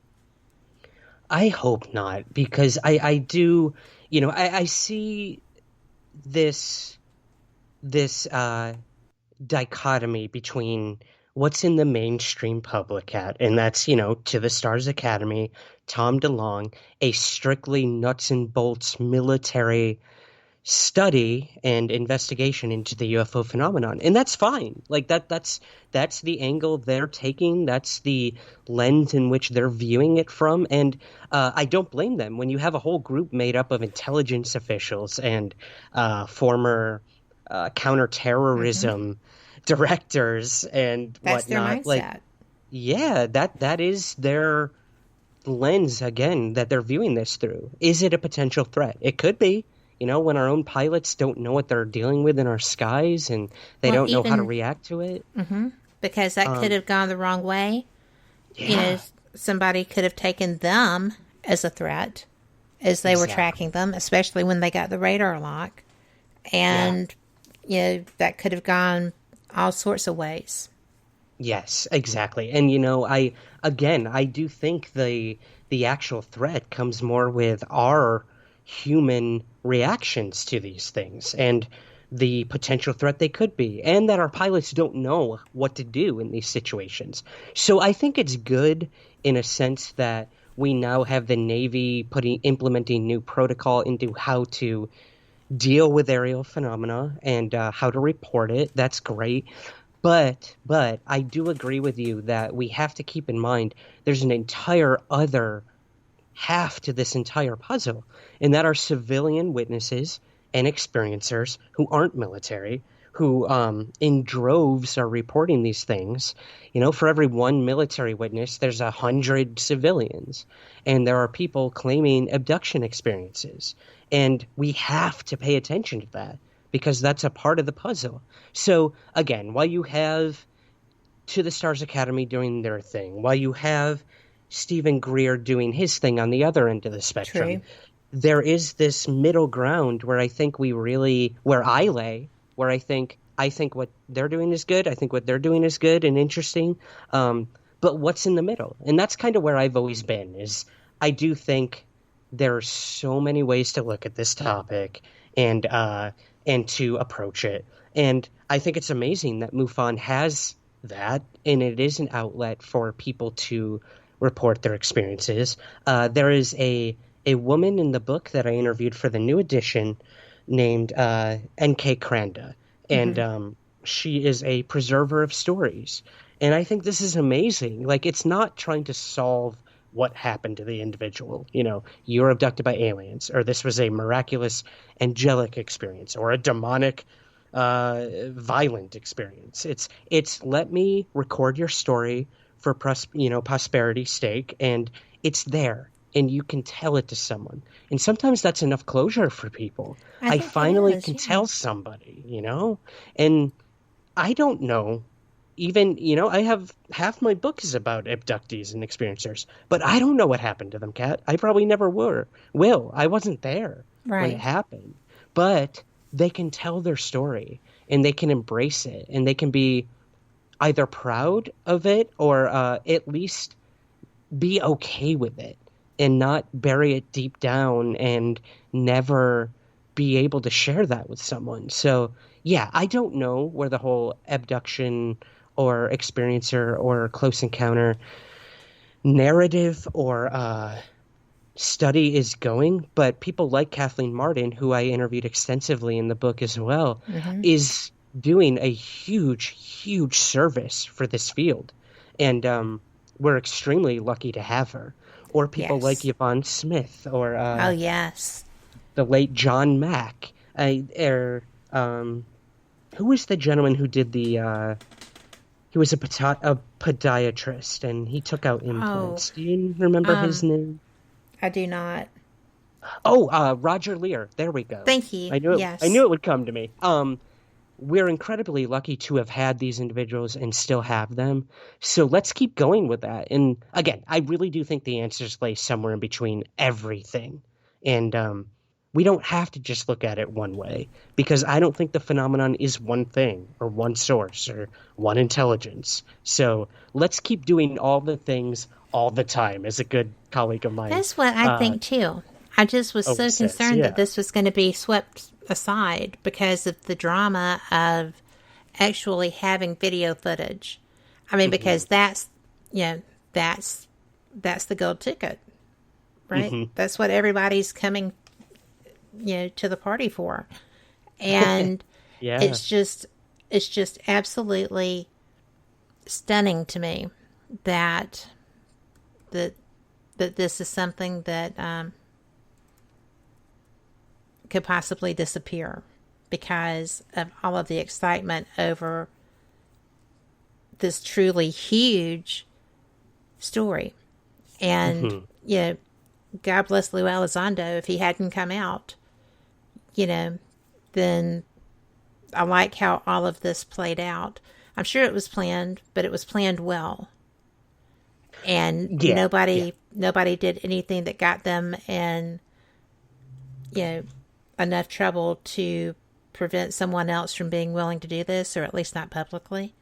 I hope not, because I do, I see this dichotomy between what's in the mainstream public and that's, To the Stars Academy, Tom DeLonge, a strictly nuts and bolts military study and investigation into the UFO phenomenon. And that's fine. Like that's the angle they're taking. That's the lens in which they're viewing it from. And I don't blame them. When you have a whole group made up of intelligence officials and former counterterrorism directors and that's whatnot, their mindset. That is their lens again that they're viewing this through. Is it a potential threat? It could be. When our own pilots don't know what they're dealing with in our skies and they don't know how to react to it. Mm-hmm. Because that could have gone the wrong way. Yeah. Somebody could have taken them as a threat as they were tracking them, especially when they got the radar lock. And, that could have gone all sorts of ways. Yes, exactly. And, I do think the actual threat comes more with our human reactions to these things and the potential threat they could be, and that our pilots don't know what to do in these situations. So I think it's good in a sense that we now have the Navy implementing new protocol into how to deal with aerial phenomena and how to report it. That's great. But I do agree with you that we have to keep in mind there's an entire other half to this entire puzzle, and that are civilian witnesses and experiencers who aren't military, who in droves are reporting these things. For every one military witness, there's 100 civilians, and there are people claiming abduction experiences. And we have to pay attention to that because that's a part of the puzzle. So again, while you have To the Stars Academy doing their thing, while you have Stephen Greer doing his thing on the other end of the spectrum, True. There is this middle ground where I think where I think what they're doing is good. I think what they're doing is good and interesting. But what's in the middle? And that's kind of where I've always been, is I do think there are so many ways to look at this topic and to approach it. And I think it's amazing that MUFON has that, and it is an outlet for people to report their experiences. There is a woman in the book that I interviewed for the new edition named N.K. Kranda, and she is a preserver of stories. And I think this is amazing. Like, it's not trying to solve what happened to the individual. You were abducted by aliens, or this was a miraculous angelic experience, or a demonic violent experience. It's let me record your story for prosperity's sake, and it's there, and you can tell it to someone. And sometimes that's enough closure for people. I finally can tell somebody, and I don't know. Even, I have half my book is about abductees and experiencers, but I don't know what happened to them, Kat. I probably never will. I wasn't there when it happened. But they can tell their story, and they can embrace it, and they can be either proud of it or at least be okay with it and not bury it deep down and never be able to share that with someone. So, yeah, I don't know where the whole abduction or experiencer or close encounter narrative or study is going, but people like Kathleen Martin, who I interviewed extensively in the book as well, is doing a huge service for this field. And we're extremely lucky to have her. Or people like Yvonne Smith, or the late John Mack. Who was the gentleman who did the? He was a podiatrist, and he took out implants. Do you remember his name? I do not. Oh, Roger Lear. There we go. Thank you. I knew it would come to me. We're incredibly lucky to have had these individuals and still have them. So let's keep going with that. And again, I really do think the answers lay somewhere in between everything. And we don't have to just look at it one way, because I don't think the phenomenon is one thing or one source or one intelligence. So let's keep doing all the things all the time, as a good colleague of mine. That's what I think too. I just was so concerned that this was going to be swept aside because of the drama of actually having video footage. I mean, because that's the gold ticket, right? That's what everybody's coming, to the party for. And it's just absolutely stunning to me that this is something that could possibly disappear because of all of the excitement over this truly huge story. And, God bless Lou Elizondo. If he hadn't come out, then I like how all of this played out. I'm sure it was planned, but it was planned well. And nobody did anything that got them in, enough trouble to prevent someone else from being willing to do this, or at least not publicly.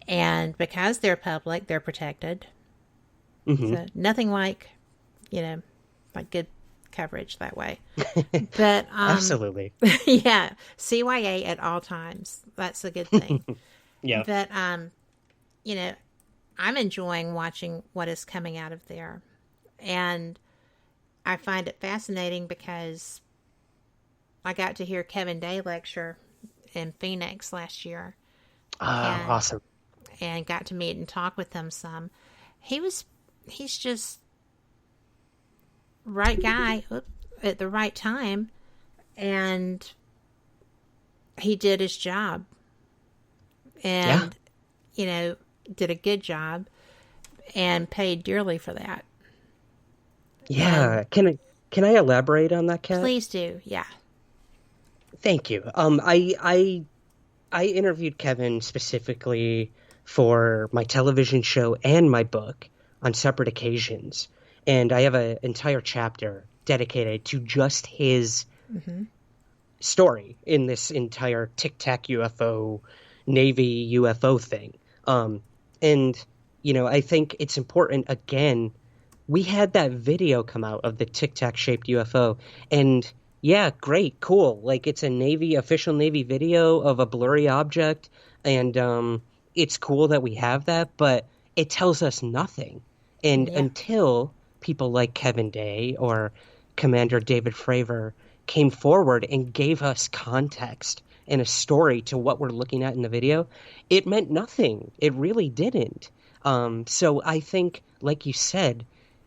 And because they're public, they're protected. So nothing like, like good coverage that way. But absolutely, CYA at all times. That's a good thing. But I'm enjoying watching what is coming out of there, and I find it fascinating because I got to hear Kevin Day lecture in Phoenix last year. Awesome. And got to meet and talk with him some. He's just right guy at the right time, and he did his job. And, did a good job and paid dearly for that. Yeah. Can I elaborate on that, Kat? Please do. Yeah. Thank you. I interviewed Kevin specifically for my television show and my book on separate occasions. And I have an entire chapter dedicated to just his story in this entire Tic Tac UFO, Navy UFO thing. And, I think it's important, again, we had that video come out of the Tic Tac shaped UFO, and yeah, great, cool. Like, it's a official Navy video of a blurry object, and it's cool that we have that, but it tells us nothing. And until people like Kevin Day or Commander David Fravor came forward and gave us context and a story to what we're looking at in the video, it meant nothing. It really didn't. So I think, like you said,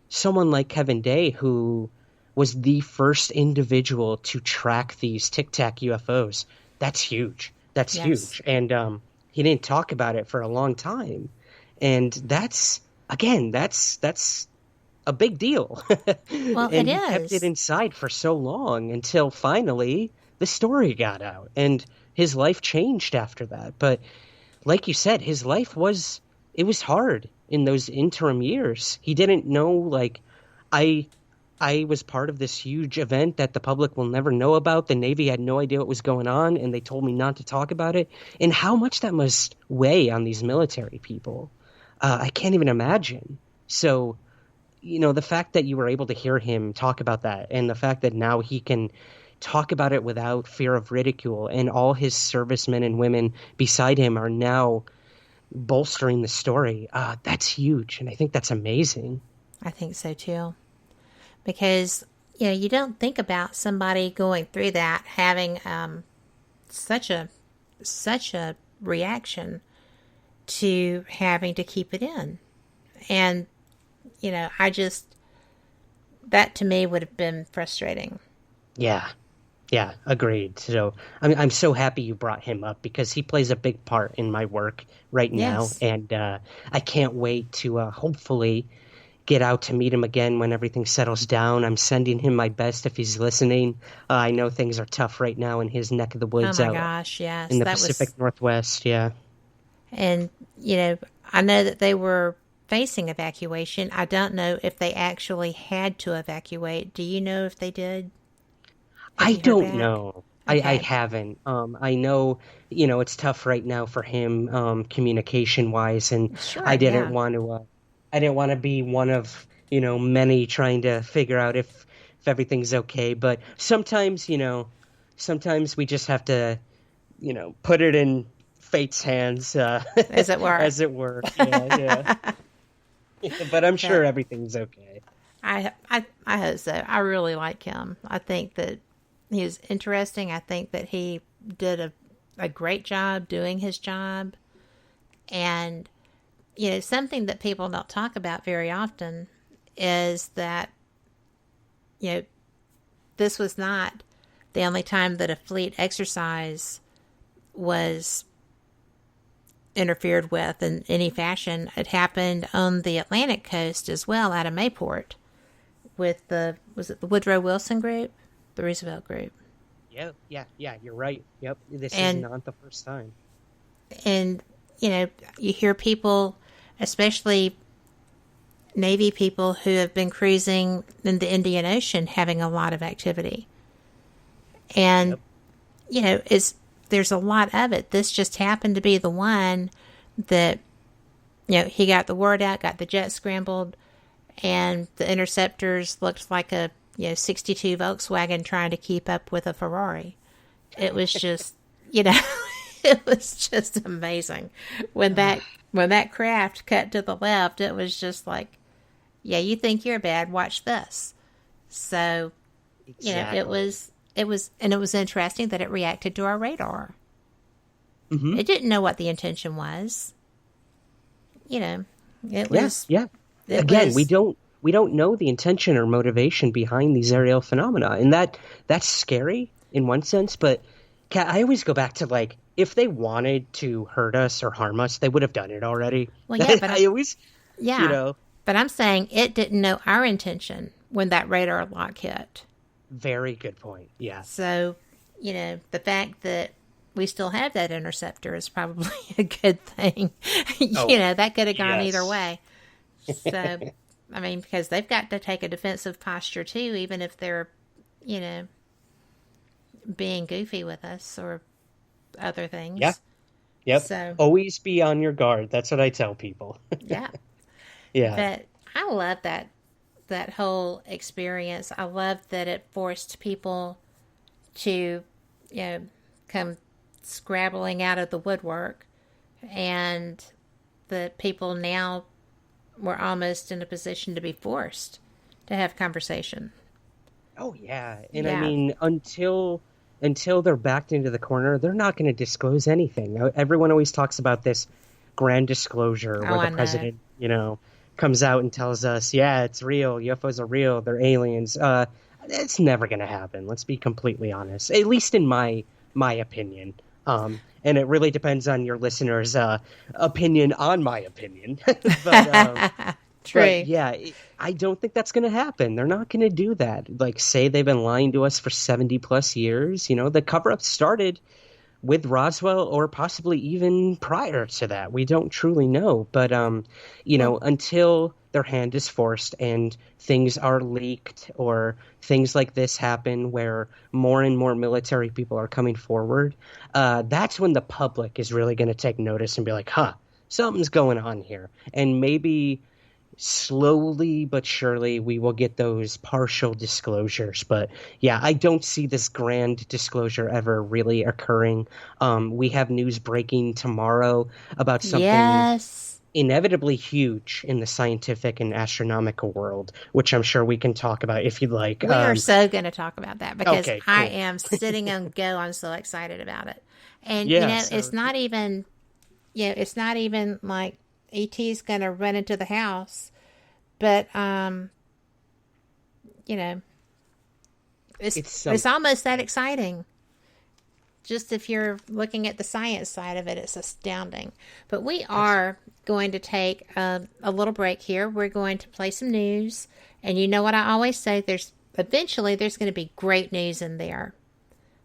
someone like Kevin Day, who was the first individual to track these Tic Tac UFOs, that's huge. That's huge. And he didn't talk about it for a long time. And that's a big deal. Well, and it he is. kept it inside for so long until finally the story got out, and his life changed after that. But like you said, his life was hard in those interim years. He didn't know, like, I was part of this huge event that the public will never know about. The Navy had no idea what was going on, and they told me not to talk about it. And how much that must weigh on these military people, I can't even imagine. So, the fact that you were able to hear him talk about that, and the fact that now he can talk about it without fear of ridicule, and all his servicemen and women beside him are now bolstering the story, that's huge, and I think that's amazing. I think so too. because, you don't think about somebody going through that having such a reaction to having to keep it in. And, that to me would have been frustrating. Yeah, agreed. So I'm so happy you brought him up because he plays a big part in my work right now. And I can't wait to hopefully get out to meet him again when everything settles down. I'm sending him my best if he's listening. I know things are tough right now in his neck of the woods in the Pacific Northwest. Yeah. And, I know that they were facing evacuation. I don't know if they actually had to evacuate. Do you know if they did? I don't know. Okay. I haven't. I know, it's tough right now for him, communication wise, and sure, I didn't want to be one of, many trying to figure out if everything's okay. But sometimes, sometimes we just have to, put it in fate's hands, as it were. As it were. Yeah. But I'm sure everything's okay. I hope so. I really like him. I think that he was interesting. I think that he did a great job doing his job. And, something that people don't talk about very often is that, this was not the only time that a fleet exercise was interfered with in any fashion. It happened on the Atlantic coast as well, out of Mayport, with was it the Woodrow Wilson group? The Roosevelt group. Yeah, you're right. Yep, this is not the first time. And, you hear people, especially Navy people who have been cruising in the Indian Ocean, having a lot of activity. And, there's a lot of it. This just happened to be the one that, he got the word out, got the jet scrambled, and the interceptors looked like a 62 Volkswagen trying to keep up with a Ferrari. It was just, it was just amazing. When that craft cut to the left, it was just like, yeah, you think you're bad, watch this. So, exactly. It was interesting that it reacted to our radar. Mm-hmm. It didn't know what the intention was. It was. Yeah. Again, we don't know the intention or motivation behind these aerial phenomena, and that's scary in one sense. But I always go back to if they wanted to hurt us or harm us, they would have done it already. Well, yeah, but But I'm saying it didn't know our intention when that radar lock hit. Very good point. Yeah. So, the fact that we still have that interceptor is probably a good thing. That could have gone either way. So, I mean, because they've got to take a defensive posture too, even if they're, being goofy with us or other things. Yeah. Yep. So always be on your guard. That's what I tell people. Yeah. Yeah. But I love that whole experience. I love that it forced people to, come scrabbling out of the woodwork, and the people now were almost in a position to be forced to have conversation. Oh yeah. And I mean, until they're backed into the corner, they're not going to disclose anything. Everyone always talks about this grand disclosure where the president, comes out and tells us, yeah, it's real. UFOs are real. They're aliens. It's never going to happen. Let's be completely honest, at least in my opinion. And it really depends on your listeners' opinion on my opinion. True. But yeah, I don't think that's going to happen. They're not going to do that. Say they've been lying to us for 70 plus years. The cover-up started with Roswell or possibly even prior to that. We don't truly know. But, until their hand is forced and things are leaked or things like this happen where more and more military people are coming forward, that's when the public is really going to take notice and be like, something's going on here. And maybe slowly but surely we will get those partial disclosures. But yeah, I don't see this grand disclosure ever really occurring. We have news breaking tomorrow about something. Yes. inevitably huge in the scientific and astronomical world, which I'm sure we can talk about if you'd like. We are so going to talk about that because okay, cool. I am sitting on go. I'm so excited about it. And, it's not even, it's not even like E.T.'s going to run into the house, but, it's almost that exciting. Just if you're looking at the science side of it, it's astounding. But we are going to take a little break here. We're going to play some news. And you know what I always say, eventually there's going to be great news in there,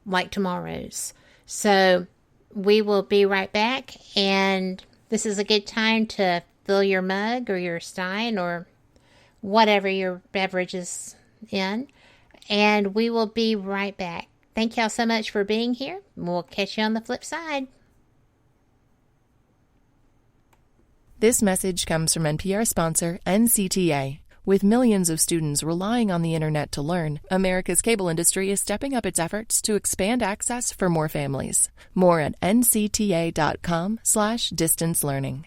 like tomorrow's. So we will be right back. And this is a good time to fill your mug or your stein or whatever your beverage is in. And we will be right back. Thank y'all so much for being here. We'll catch you on the flip side. This message comes from NPR sponsor NCTA. With millions of students relying on the internet to learn, America's cable industry is stepping up its efforts to expand access for more families. More at ncta.com/distance learning.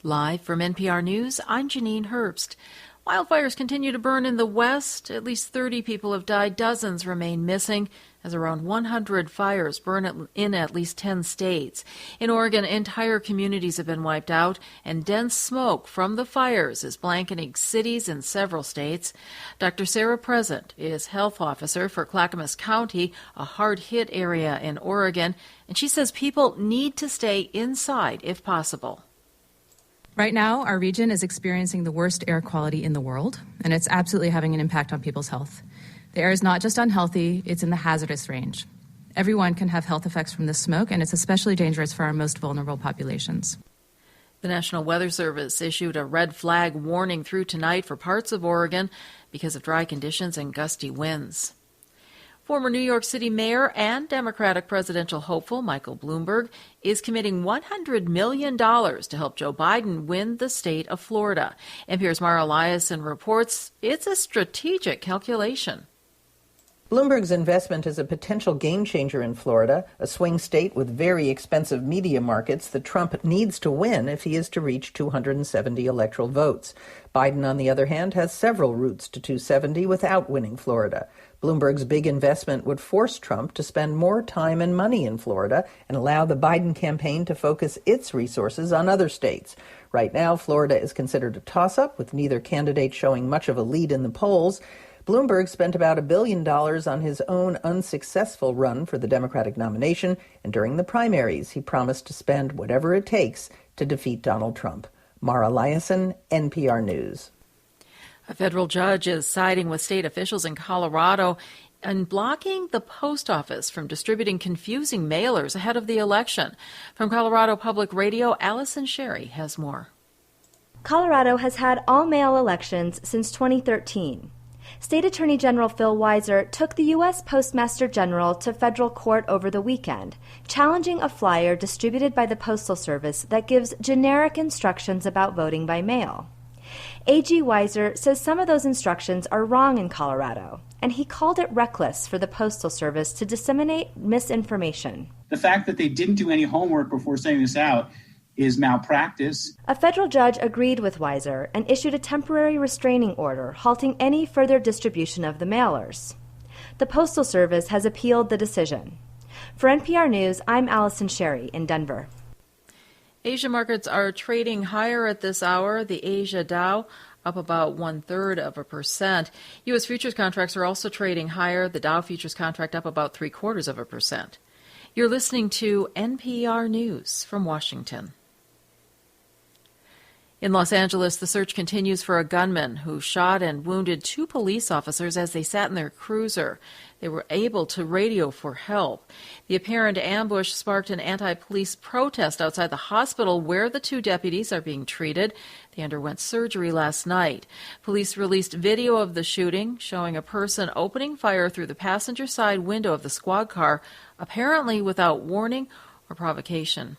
Live from NPR News, I'm Janine Herbst. Wildfires continue to burn in the West. At least 30 people have died. Dozens remain missing as around 100 fires burn in at least 10 states. In Oregon, entire communities have been wiped out, and dense smoke from the fires is blanketing cities in several states. Dr. Sarah Present is health officer for Clackamas County, a hard-hit area in Oregon, and she says people need to stay inside if possible. Right now, our region is experiencing the worst air quality in the world, and it's absolutely having an impact on people's health. The air is not just unhealthy, it's in the hazardous range. Everyone can have health effects from the smoke, and it's especially dangerous for our most vulnerable populations. The National Weather Service issued a red flag warning through tonight for parts of Oregon because of dry conditions and gusty winds. Former New York City Mayor and Democratic presidential hopeful Michael Bloomberg is committing $100 million to help Joe Biden win the state of Florida. NPR's Mara Eliason reports it's a strategic calculation. Bloomberg's investment is a potential game changer in Florida, a swing state with very expensive media markets that Trump needs to win if he is to reach 270 electoral votes. Biden, on the other hand, has several routes to 270 without winning Florida. Bloomberg's big investment would force Trump to spend more time and money in Florida and allow the Biden campaign to focus its resources on other states. Right now, Florida is considered a toss-up, with neither candidate showing much of a lead in the polls. Bloomberg spent about $1 billion on his own unsuccessful run for the Democratic nomination, and during the primaries, he promised to spend whatever it takes to defeat Donald Trump. Mara Eliason, NPR News. A federal judge is siding with state officials in Colorado and blocking the post office from distributing confusing mailers ahead of the election. From Colorado Public Radio, Allison Sherry has more. Colorado has had all-mail elections since 2013. State Attorney General Phil Weiser took the U.S. Postmaster General to federal court over the weekend, challenging a flyer distributed by the Postal Service that gives generic instructions about voting by mail. A.G. Weiser says some of those instructions are wrong in Colorado, and he called it reckless for the Postal Service to disseminate misinformation. The fact that they didn't do any homework before sending this out is malpractice. A federal judge agreed with Weiser and issued a temporary restraining order halting any further distribution of the mailers. The Postal Service has appealed the decision. For NPR News, I'm Allison Sherry in Denver. Asia markets are trading higher at this hour. The Asia Dow up about 0.33%. U.S. futures contracts are also trading higher. The Dow futures contract up about 0.75%. You're listening to NPR News from Washington. In Los Angeles, the search continues for a gunman who shot and wounded 2 police officers as they sat in their cruiser. They were able to radio for help. The apparent ambush sparked an anti-police protest outside the hospital where the 2 deputies are being treated. They underwent surgery last night. Police released video of the shooting, showing a person opening fire through the passenger side window of the squad car, apparently without warning or provocation.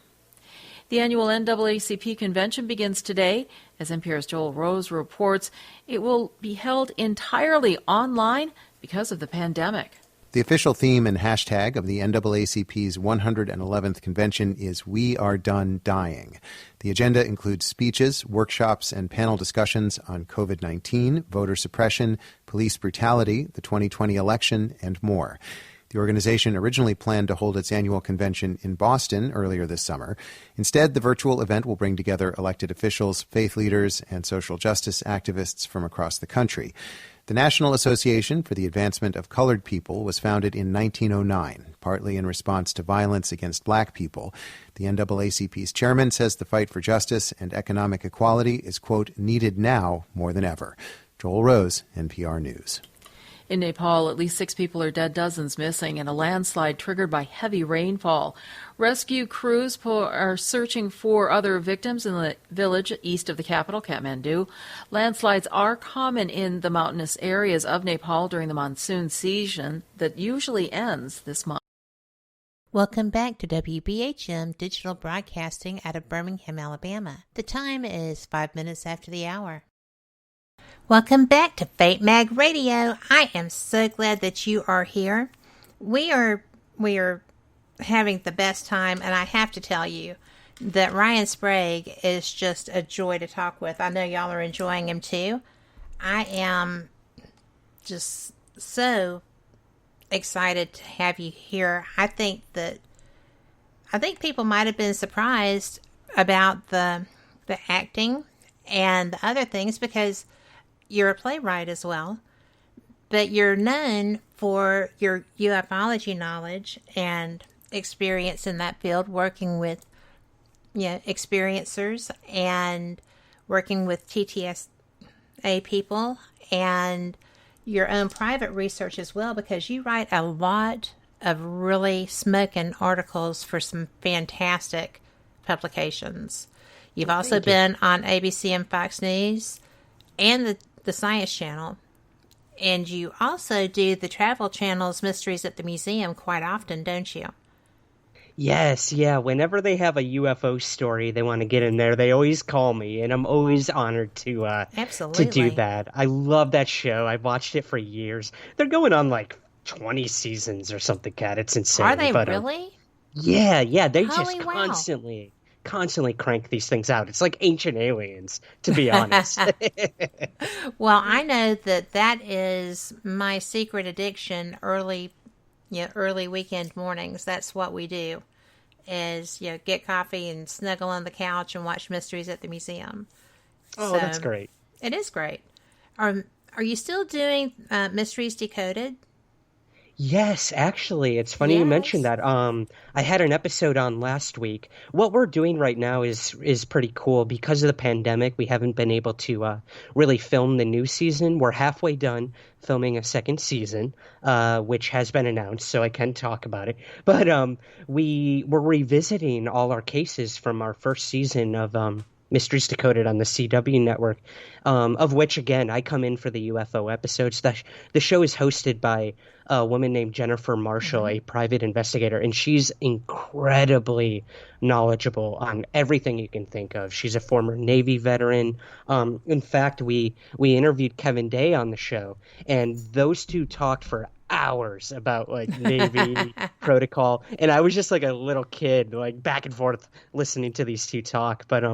The annual NAACP convention begins today. As NPR's Joel Rose reports, it will be held entirely online because of the pandemic. The official theme and hashtag of the NAACP's 111th convention is We Are Done Dying. The agenda includes speeches, workshops, and panel discussions on COVID-19, voter suppression, police brutality, the 2020 election, and more. The organization originally planned to hold its annual convention in Boston earlier this summer. Instead, the virtual event will bring together elected officials, faith leaders, and social justice activists from across the country. The National Association for the Advancement of Colored People was founded in 1909, partly in response to violence against black people. The NAACP's chairman says the fight for justice and economic equality is, quote, needed now more than ever. Joel Rose, NPR News. In Nepal, at least 6 people are dead, dozens missing, in a landslide triggered by heavy rainfall. Rescue crews are searching for other victims in the village east of the capital, Kathmandu. Landslides are common in the mountainous areas of Nepal during the monsoon season that usually ends this month. Welcome back to WBHM Digital Broadcasting out of Birmingham, Alabama. The time is 5 minutes after the hour. Welcome back to Fate Mag Radio. I am so glad that you are here. We are having the best time, and I have to tell you that Ryan Sprague is just a joy to talk with. I know y'all are enjoying him too. I am just so excited to have you here. I think people might have been surprised about the acting and the other things because you're a playwright as well, but you're known for your ufology knowledge and experience in that field, working with experiencers and working with TTSA people, and your own private research as well, because you write a lot of really smoking articles for some fantastic publications. You've also been on ABC and Fox News and the Science Channel, and you also do the Travel Channel's Mysteries at the Museum quite often, don't you? Yes, yeah. Whenever they have a UFO story they want to get in there, they always call me, and I'm always honored to do that. I love that show. I've watched it for years. They're going on like 20 seasons or something, Kat. It's insane. Are they really? Yeah. They Holy just wow. constantly crank these things out. It's like Ancient Aliens, to be honest. Well, I know that is my secret addiction. Early weekend mornings. That's what we do. Is get coffee and snuggle on the couch and watch Mysteries at the Museum. Oh, so, that's great. It is great. Are you still doing Mysteries Decoded? Yes, actually, it's funny you mentioned that. I had an episode on last week. What we're doing right now is pretty cool. Because of the pandemic, we haven't been able to really film the new season. We're halfway done filming a second season, which has been announced, so I can talk about it. But we're revisiting all our cases from our first season of Mysteries Decoded on the CW network, of which, again, I come in for the UFO episodes. The show is hosted by a woman named Jennifer Marshall, a private investigator, and she's incredibly knowledgeable on everything you can think of. She's a former Navy veteran. In fact, we interviewed Kevin Day on the show, and those two talked for hours about like Navy protocol, and I was just like a little kid, like back and forth listening to these two talk. But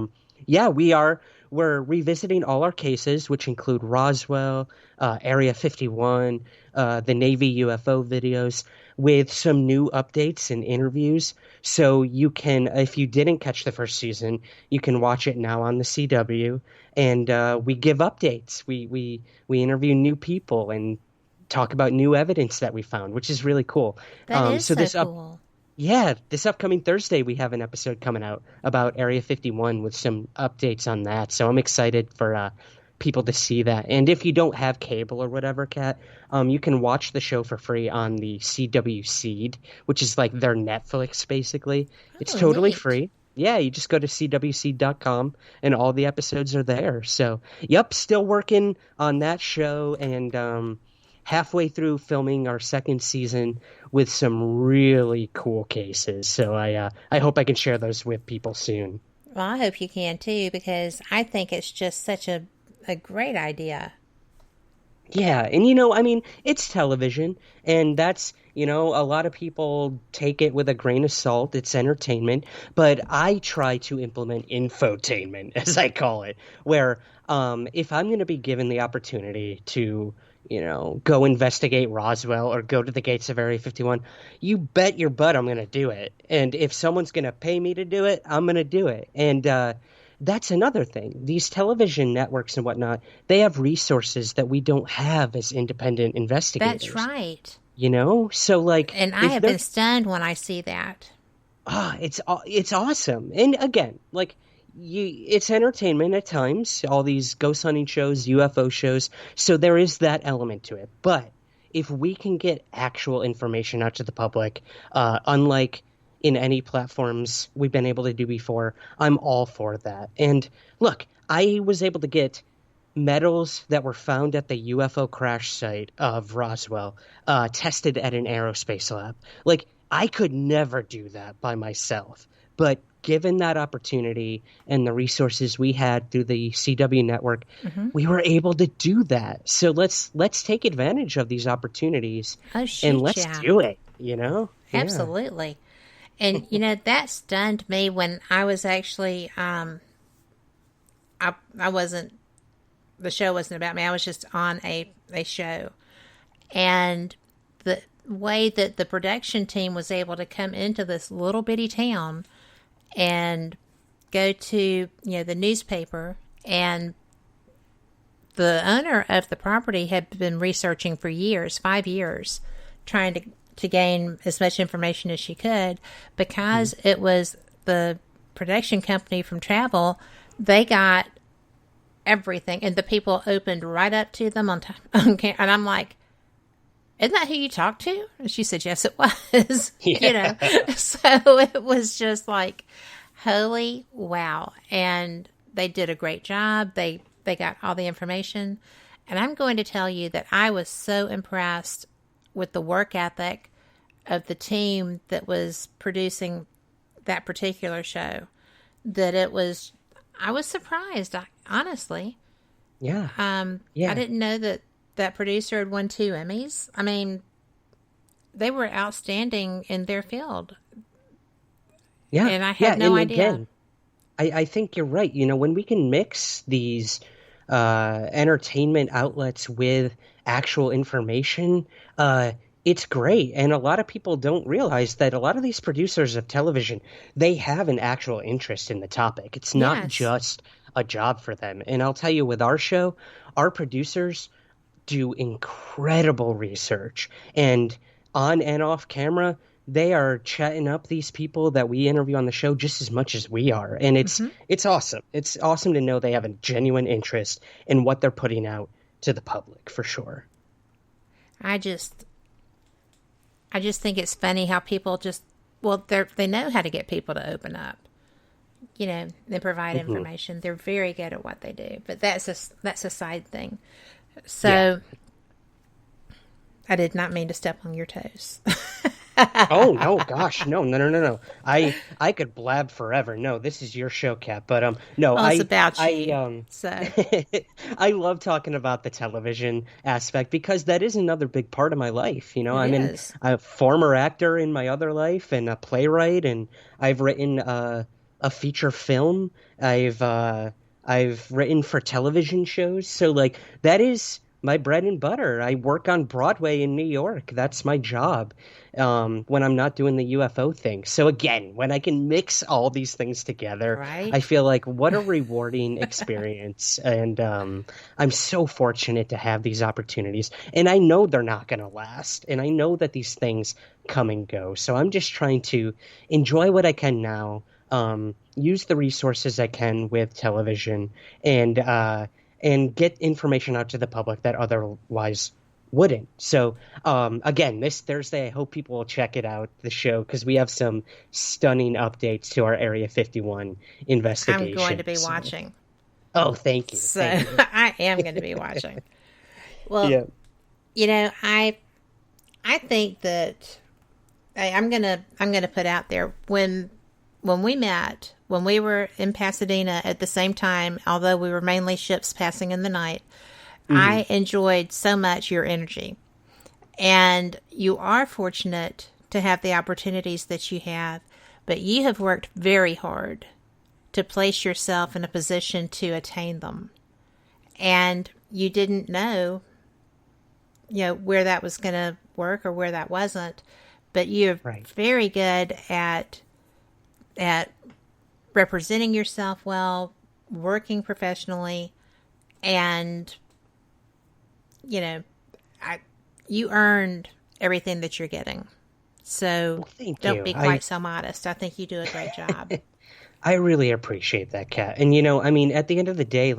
yeah, we're revisiting all our cases, which include Roswell, Area 51, the Navy UFO videos, with some new updates and interviews. So you can, if you didn't catch the first season, you can watch it now on the CW. And we give updates. We interview new people and talk about new evidence that we found, which is really cool. That is so cool. Yeah, this upcoming Thursday we have an episode coming out about Area 51 with some updates on that. So I'm excited for people to see that. And if you don't have cable or whatever, Kat, you can watch the show for free on the CW Seed, which is like their Netflix, basically. It's totally free. Yeah, you just go to cwseed.com and all the episodes are there. So, yep, still working on that show and halfway through filming our second season with some really cool cases. So I hope I can share those with people soon. Well, I hope you can too, because I think it's just such a great idea. Yeah, and you know, I mean, it's television, and that's, you know, a lot of people take it with a grain of salt. It's entertainment, but I try to implement infotainment, as I call it, where if I'm going to be given the opportunity to, you know, go investigate Roswell or go to the gates of Area 51, you bet your butt I'm going to do it. And if someone's going to pay me to do it, I'm going to do it. And that's another thing. These television networks and whatnot, they have resources that we don't have as independent investigators. That's right. You know? So, like... And I have been stunned when I see that. It's awesome. And again, like, it's entertainment at times, all these ghost hunting shows, UFO shows, so there is that element to it. But if we can get actual information out to the public, unlike in any platforms we've been able to do before, I'm all for that. And look, I was able to get metals that were found at the UFO crash site of Roswell tested at an aerospace lab. Like, I could never do that by myself. But given that opportunity and the resources we had through the CW network, we were able to do that. So let's take advantage of these opportunities and let's do it, you know? Absolutely. And, you know, that stunned me when I was actually, I wasn't, the show wasn't about me. I was just on a show. And the way that the production team was able to come into this little bitty town and go to, you know, the newspaper, and the owner of the property had been researching for years, 5 years, trying to gain as much information as she could, because it was the production company from Travel. They got everything, and the people opened right up to them on camera, and I'm like, isn't that who you talked to? And she said, yes, it was. You know, so it was just like, holy wow. And they did a great job. They got all the information. And I'm going to tell you that I was so impressed with the work ethic of the team that was producing that particular show, that I was surprised, honestly. Yeah. I didn't know that producer had won 2 Emmys. I mean, they were outstanding in their field. Yeah. And I had no idea. Again, I think you're right. You know, when we can mix these entertainment outlets with actual information, it's great. And a lot of people don't realize that a lot of these producers of television, they have an actual interest in the topic. It's not just a job for them. And I'll tell you, with our show, our producers do incredible research. And on and off camera, they are chatting up these people that we interview on the show just as much as we are. And it's awesome. It's awesome to know they have a genuine interest in what they're putting out to the public, for sure. I just think it's funny how people they know how to get people to open up, you know, and provide information. They're very good at what they do, but that's a side thing. So I did not mean to step on your toes. Oh, no, gosh, no. I could blab forever. No, this is your show, Kat. But no, it's about you. So I love talking about the television aspect, because that is another big part of my life. You know, I'm a former actor in my other life, and a playwright, and I've written a feature film. I've written for television shows. So, like, that is my bread and butter. I work on Broadway in New York. That's my job when I'm not doing the UFO thing. So again, when I can mix all these things together, I feel like what a rewarding experience. And I'm so fortunate to have these opportunities. And I know they're not going to last. And I know that these things come and go. So I'm just trying to enjoy what I can now, use the resources I can with television, and get information out to the public that otherwise wouldn't. So, again, this Thursday, I hope people will check it out, the show, because we have some stunning updates to our Area 51 investigation. I'm going to be watching. Oh, thank you. So I am going to be watching. Well, you know, I think that I'm going to put out there, when we met, when we were in Pasadena at the same time, although we were mainly ships passing in the night, I enjoyed so much your energy. And you are fortunate to have the opportunities that you have, but you have worked very hard to place yourself in a position to attain them. And you didn't know, where that was going to work or where that wasn't, but you're very good at representing yourself well, working professionally, and, you earned everything that you're getting. So don't be quite so modest. I think you do a great job. I really appreciate that, Kat. And, at the end of the day,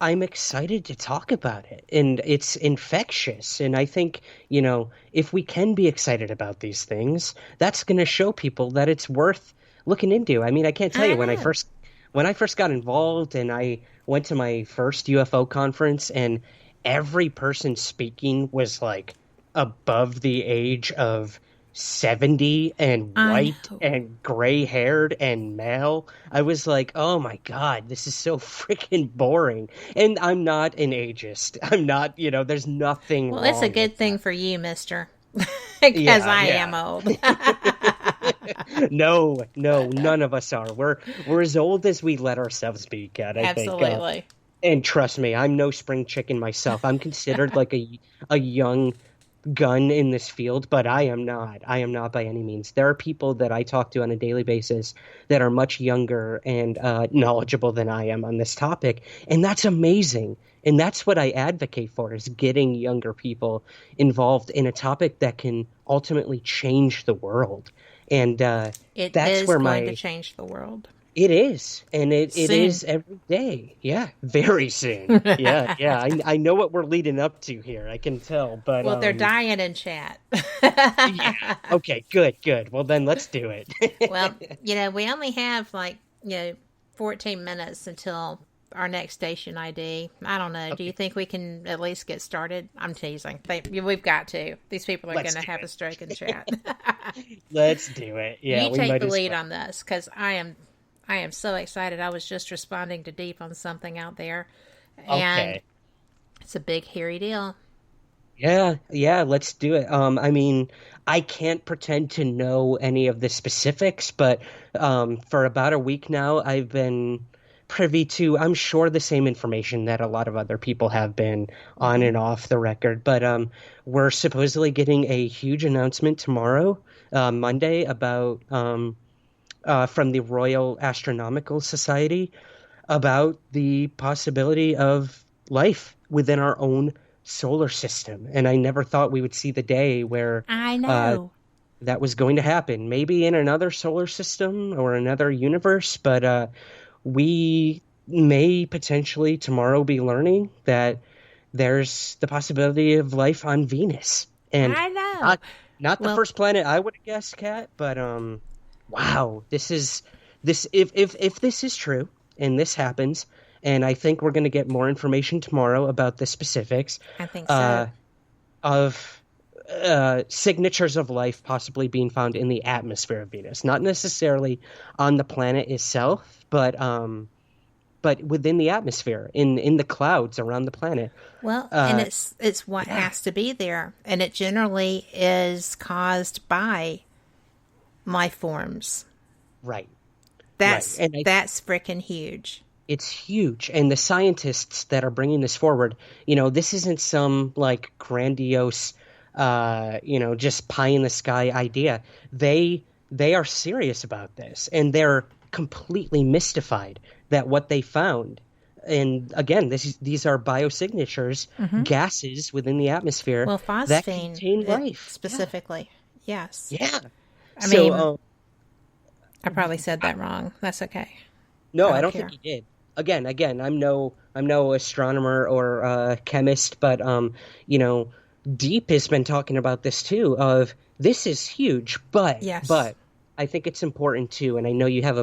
I'm excited to talk about it, and it's infectious. And I think, if we can be excited about these things, that's going to show people that it's worth looking into. I mean, I can't tell you when I first got involved and I went to my first UFO conference, and every person speaking was above the age of 70 and white and gray haired and male. I was like, oh my God, this is so freaking boring. And I'm not an ageist. I'm not, there's nothing wrong. Well, it's a good thing for you, mister. Because I am old. No, none of us are. We're as old as we let ourselves be, Kat, I think. Absolutely. And trust me, I'm no spring chicken myself. I'm considered a young gun in this field, but I am not. I am not by any means. There are people that I talk to on a daily basis that are much younger and knowledgeable than I am on this topic, and that's amazing. And that's what I advocate for, is getting younger people involved in a topic that can ultimately change the world. And that's where going to change the world. It is, and it is every day. Yeah, very soon. Yeah. I know what we're leading up to here. I can tell, but they're dying in chat. Yeah. Okay. Good. Well, then let's do it. Well, we only have 14 minutes until our next station ID. I don't know. Okay. Do you think we can at least get started? I'm teasing. We've got to. These people are going to have a stroke in chat. Let's do it. Yeah, you take the lead on this, because I am so excited. I was just responding to Deep on something out there, and it's a big, hairy deal. Yeah, let's do it. I mean, I can't pretend to know any of the specifics, but for about a week now, I've been privy to, I'm sure, the same information that a lot of other people have been on and off the record. But we're supposedly getting a huge announcement tomorrow, Monday, about from the Royal Astronomical Society about the possibility of life within our own solar system. And I never thought we would see the day where that was going to happen. Maybe in another solar system or another universe, but we may potentially tomorrow be learning that there's the possibility of life on Venus. And I know. Not the first planet I would have guessed, Kat, but wow, if this is true and this happens, and I think we're going to get more information tomorrow about the specifics. I think so. Of signatures of life possibly being found in the atmosphere of Venus, not necessarily on the planet itself, but within the atmosphere, in the clouds around the planet. Well, and it's what has to be there, and it generally is caused by life forms. Right. That's freaking huge. It's huge. And the scientists that are bringing this forward, this isn't some grandiose, just pie in the sky idea. They are serious about this, and they're completely mystified that what they found. And again, these are biosignatures, gases within the atmosphere that contain life. Specifically. Yeah. Yes. Yeah. I mean, I probably said that wrong. That's okay. No, I don't think you did. Again, I'm no astronomer or chemist, but Deep has been talking about this too. Of this is huge, but I think it's important too. And I know you have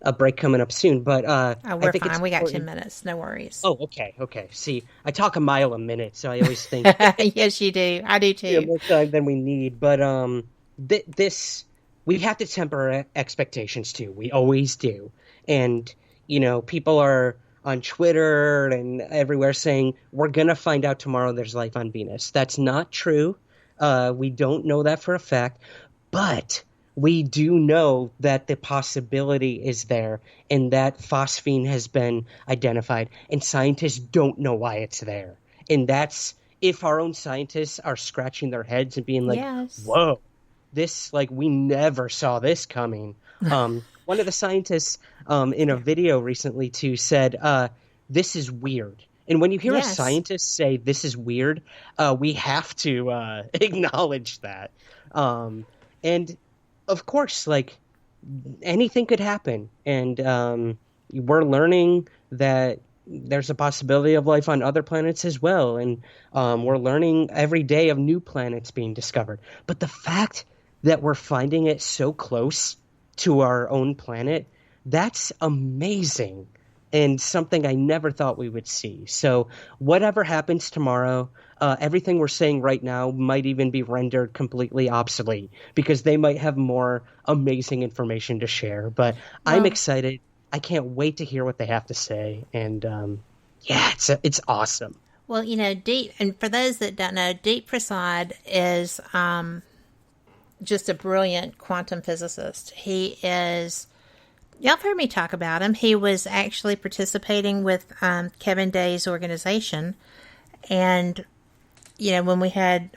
a break coming up soon, but we're fine. We got 10 minutes. No worries. Oh, okay. See, I talk a mile a minute, so I always think. Yes, you do. I do too. More time than we need, but this we have to temper expectations too. We always do, and people are on Twitter and everywhere saying, we're going to find out tomorrow there's life on Venus. That's not true. We don't know that for a fact, but we do know that the possibility is there and that phosphine has been identified, and scientists don't know why it's there. And that's if our own scientists are scratching their heads and being like, whoa, this, like, we never saw this coming. One of the scientists in a video recently too said, this is weird. And when you hear a scientist say this is weird, we have to acknowledge that. And of course, like, anything could happen. And we're learning that there's a possibility of life on other planets as well. And we're learning every day of new planets being discovered. But the fact that we're finding it so close to our own planet, that's amazing. And something I never thought we would see. So whatever happens tomorrow, everything we're saying right now might even be rendered completely obsolete because they might have more amazing information to share. But I'm excited. I can't wait to hear what they have to say. And it's awesome. Well, you know, Deep, and for those that don't know, Deep Prasad is just a brilliant quantum physicist. He is... Y'all have heard me talk about him. He was actually participating with Kevin Day's organization. And, you know, when we had...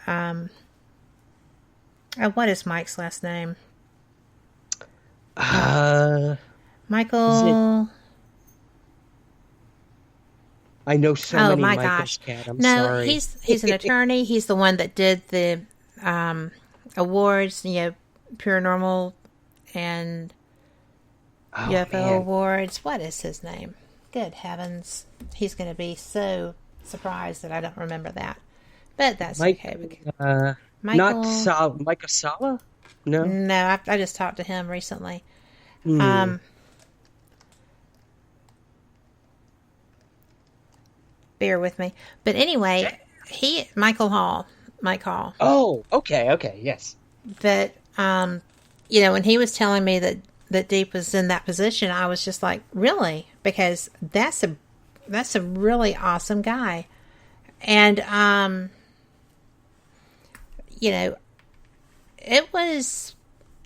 what is Mike's last name? Michael... I know so many my Michaels, gosh. Kat. I'm no, sorry. he's an attorney. He's the one that did the awards, you know, Paranormal and... UFO Awards. What is his name? Good heavens. He's going to be so surprised that I don't remember that. But that's okay. Michael... Not Mike Asala? No? No, I just talked to him recently. Bear with me. But anyway, Mike Hall. Oh, okay, yes. But, you know, when he was telling me that Deep was in that position, I was just like, really? Because that's a really awesome guy. And, you know, it was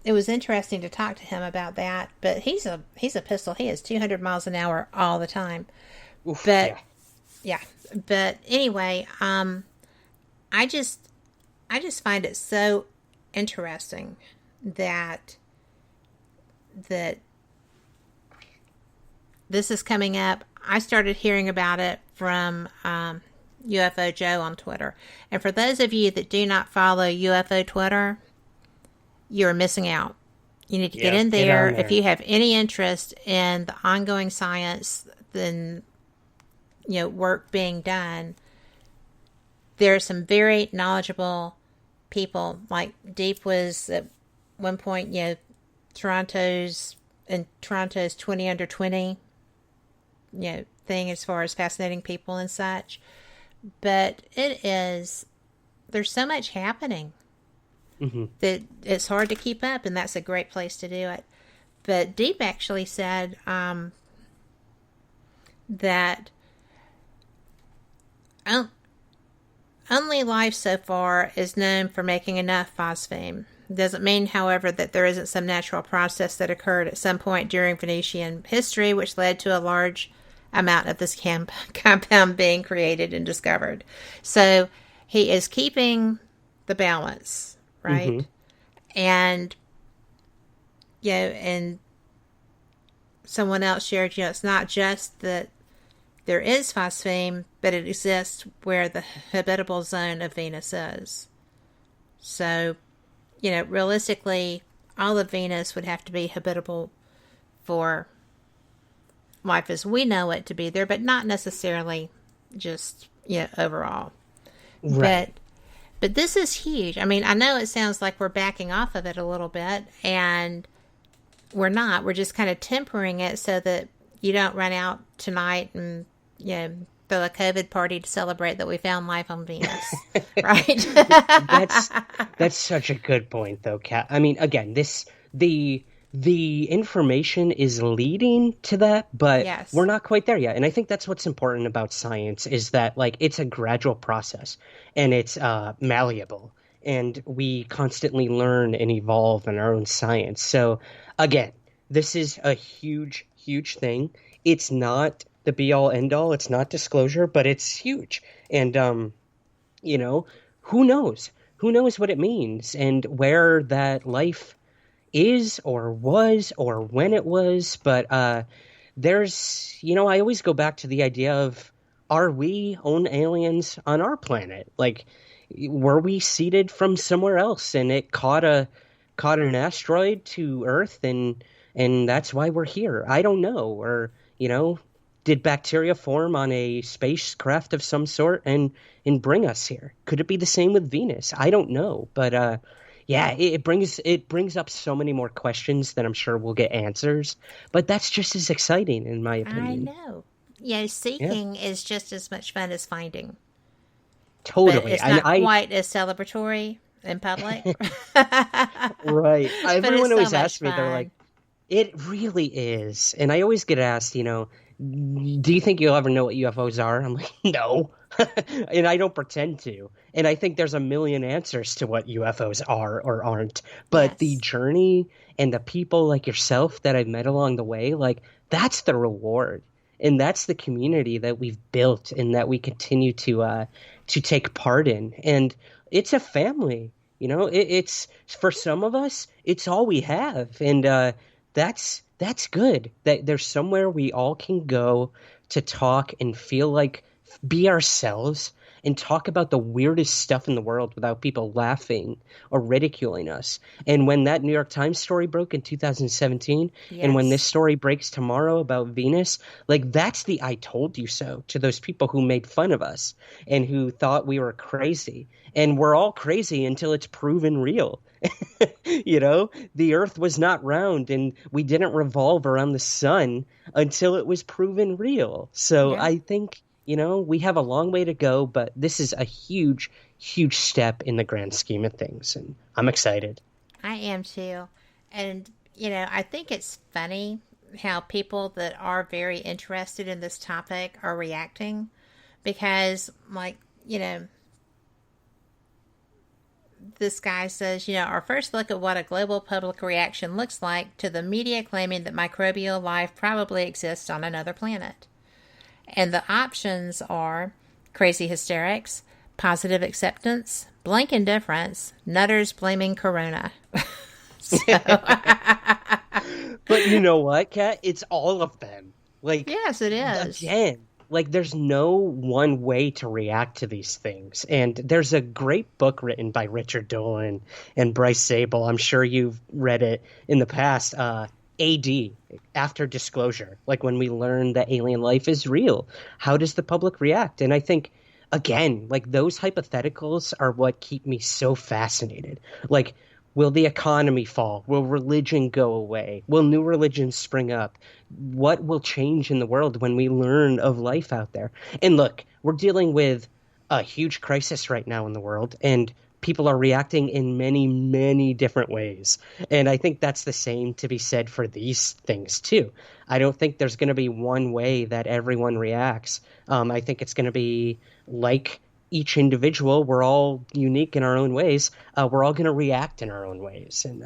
interesting to talk to him about that, but he's a pistol. He is 200 miles an hour all the time. Oof, but but anyway, I just find it so interesting that this is coming up. I started hearing about it from UFO Joe on Twitter. And for those of you that do not follow UFO Twitter, you're missing out. You need to get in there. If you have any interest in the ongoing science, then, you know, work being done, there are some very knowledgeable people. Like Deep was at one point, you know, Toronto's 20 under 20, you know, thing as far as fascinating people and such. But there's so much happening that it's hard to keep up, and that's a great place to do it. But Deep actually said that only life so far is known for making enough phosphine. Doesn't mean, however, that there isn't some natural process that occurred at some point during Venetian history which led to a large amount of this compound being created and discovered. So he is keeping the balance, right? And, you know, and someone else shared, you know, it's not just that there is phosphine, but it exists where the habitable zone of Venus is. So, you know, realistically, all of Venus would have to be habitable for life as we know it to be there, but not necessarily just, you know, overall. Right. But this is huge. I mean, I know it sounds like we're backing off of it a little bit, and we're not. We're just kind of tempering it so that you don't run out tonight and, you know, throw a COVID party to celebrate that we found life on Venus, right? That's such a good point, though, Kat. I mean, again, the the information is leading to that, but Yes. we're not quite there yet. And I think that's what's important about science, is that like it's a gradual process, and it's malleable, and we constantly learn and evolve in our own science. So again, this is a huge, huge thing. It's not the be all end all. It's not disclosure, but it's huge. And you know, who knows? Who knows what it means and where that life is or was or when it was. But there's, you know, I always go back to the idea of, are we own aliens on our planet? Like, were we seeded from somewhere else and it caught an asteroid to Earth and that's why we're here? I don't know. Or, you know, did bacteria form on a spacecraft of some sort and bring us here? Could it be the same with Venus? I don't know. But yeah, it brings up so many more questions that I'm sure we'll get answers. But that's just as exciting, in my opinion. I know. Yeah, seeking is just as much fun as finding. Totally. But it's not quite as celebratory in public. Right. Everyone always asks me, fun. they're like, it really is. And I always get asked, you know, do you think you'll ever know what UFOs are? I'm like, no. And I don't pretend to. And I think there's a million answers to what UFOs are or aren't. But the journey and the people like yourself that I've met along the way, like, that's the reward. And that's the community that we've built and that we continue to take part in. And it's a family, you know, it's for some of us, it's all we have. And that's good, that there's somewhere we all can go to talk and feel like, be ourselves and talk about the weirdest stuff in the world without people laughing or ridiculing us. And when that New York Times story broke in 2017, and when this story breaks tomorrow about Venus, like, that's the I told you so to those people who made fun of us and who thought we were crazy. And we're all crazy until it's proven real. You know, the Earth was not round and we didn't revolve around the sun until it was proven real. So I think, you know, we have a long way to go, but this is a huge, huge step in the grand scheme of things. And I'm excited. I am too. And, you know, I think it's funny how people that are very interested in this topic are reacting, because, like, you know, this guy says, you know, our first look at what a global public reaction looks like to the media claiming that microbial life probably exists on another planet. And the options are crazy hysterics, positive acceptance, blank indifference, nutters blaming corona. But you know what, Kat? It's all of them. Like, yes, it is. Again, like, there's no one way to react to these things. And there's a great book written by Richard Dolan and Bryce Zabel. I'm sure you've read it in the past. AD, after disclosure, like when we learn that alien life is real, how does the public react? And I think, again, like, those hypotheticals are what keep me so fascinated. Like, will the economy fall? Will religion go away? Will new religions spring up? What will change in the world when we learn of life out there? And look, we're dealing with a huge crisis right now in the world, and people are reacting in many, many different ways. And I think that's the same to be said for these things too. I don't think there's going to be one way that everyone reacts. I think it's going to be like each individual. We're all unique in our own ways. We're all going to react in our own ways. And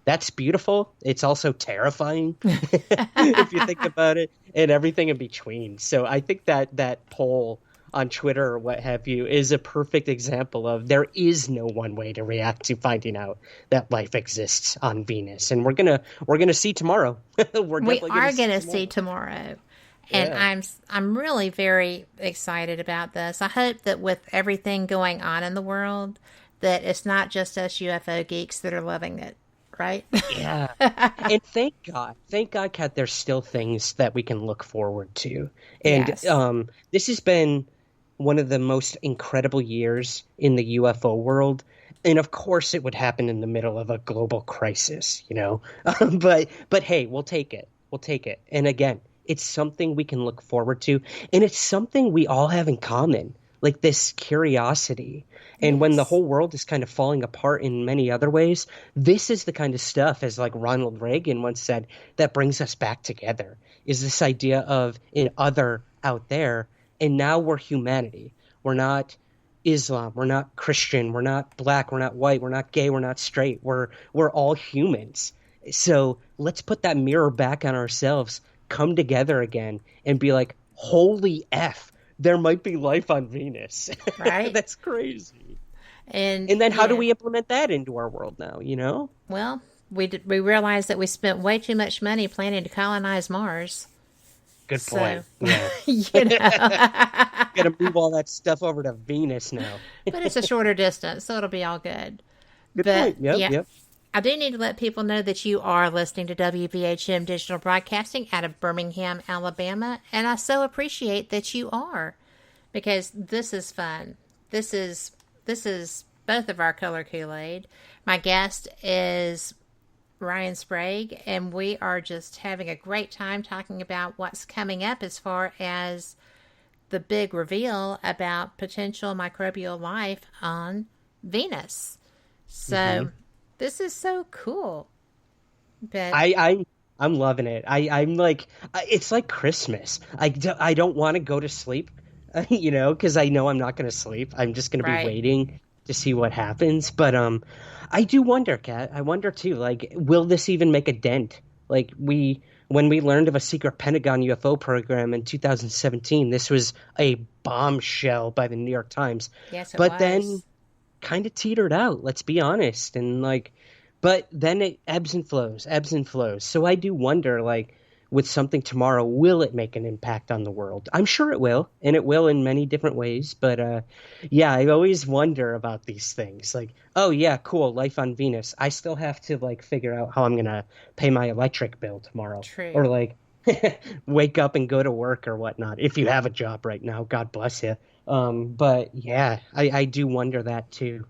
that's beautiful. It's also terrifying if you think about it, and everything in between. So I think that poll on Twitter or what have you is a perfect example of, there is no one way to react to finding out that life exists on Venus. And we're gonna see tomorrow. We are gonna see tomorrow. And I'm really very excited about this. I hope that with everything going on in the world, that it's not just us UFO geeks that are loving it, right? Yeah. And thank God, Kat, there's still things that we can look forward to. And this has been one of the most incredible years in the UFO world. And of course it would happen in the middle of a global crisis, you know, but hey, we'll take it. And again, it's something we can look forward to, and it's something we all have in common. like this curiosity. And when the whole world is kind of falling apart in many other ways, this is the kind of stuff, as like Ronald Reagan once said, that brings us back together, is this idea of an other out there. And now we're humanity. We're not Islam. We're not Christian. We're not black. We're not white. We're not gay. We're not straight. We're all humans. So let's put that mirror back on ourselves, come together again, and be like, holy F, there might be life on Venus. Right. That's crazy. And then how do we implement that into our world now, you know? Well, we realized that we spent way too much money planning to colonize Mars. Good point. Yeah. You know. Got to move all that stuff over to Venus now. But it's a shorter distance, so it'll be all good. Good point. Yep. I do need to let people know that you are listening to WBHM Digital Broadcasting out of Birmingham, Alabama, and I so appreciate that you are, because this is fun. This is both of our color Kool-Aid. My guest is Ryan Sprague, and we are just having a great time talking about what's coming up as far as the big reveal about potential microbial life on Venus. So this is so cool. But I'm loving it. I'm like, it's like Christmas. I don't want to go to sleep, you know, because I know I'm not going to sleep. I'm just going to be waiting to see what happens. But I do wonder, Kat. I wonder too, like, will this even make a dent? Like, when we learned of a secret Pentagon UFO program in 2017, this was a bombshell by the New York Times. Yes, it was. But then kind of teetered out, let's be honest. And like, but then it ebbs and flows. So I do wonder, like, with something tomorrow, will it make an impact on the world? I'm sure it will, and it will in many different ways. But yeah, I always wonder about these things. Like, oh yeah, cool, life on Venus. I still have to like figure out how I'm going to pay my electric bill tomorrow. True. Or like wake up and go to work or whatnot. If you have a job right now, God bless you. But yeah, I do wonder that too.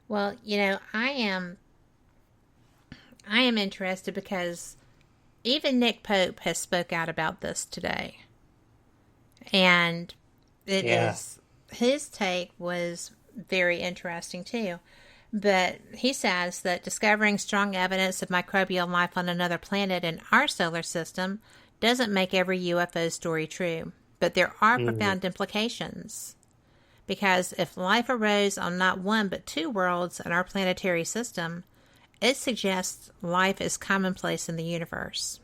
Well, you know, I am interested because even Nick Pope has spoke out about this today. And it is, his take was very interesting too. But he says that discovering strong evidence of microbial life on another planet in our solar system doesn't make every UFO story true. But there are profound implications. Because if life arose on not one but two worlds in our planetary system, it suggests life is commonplace in the universe.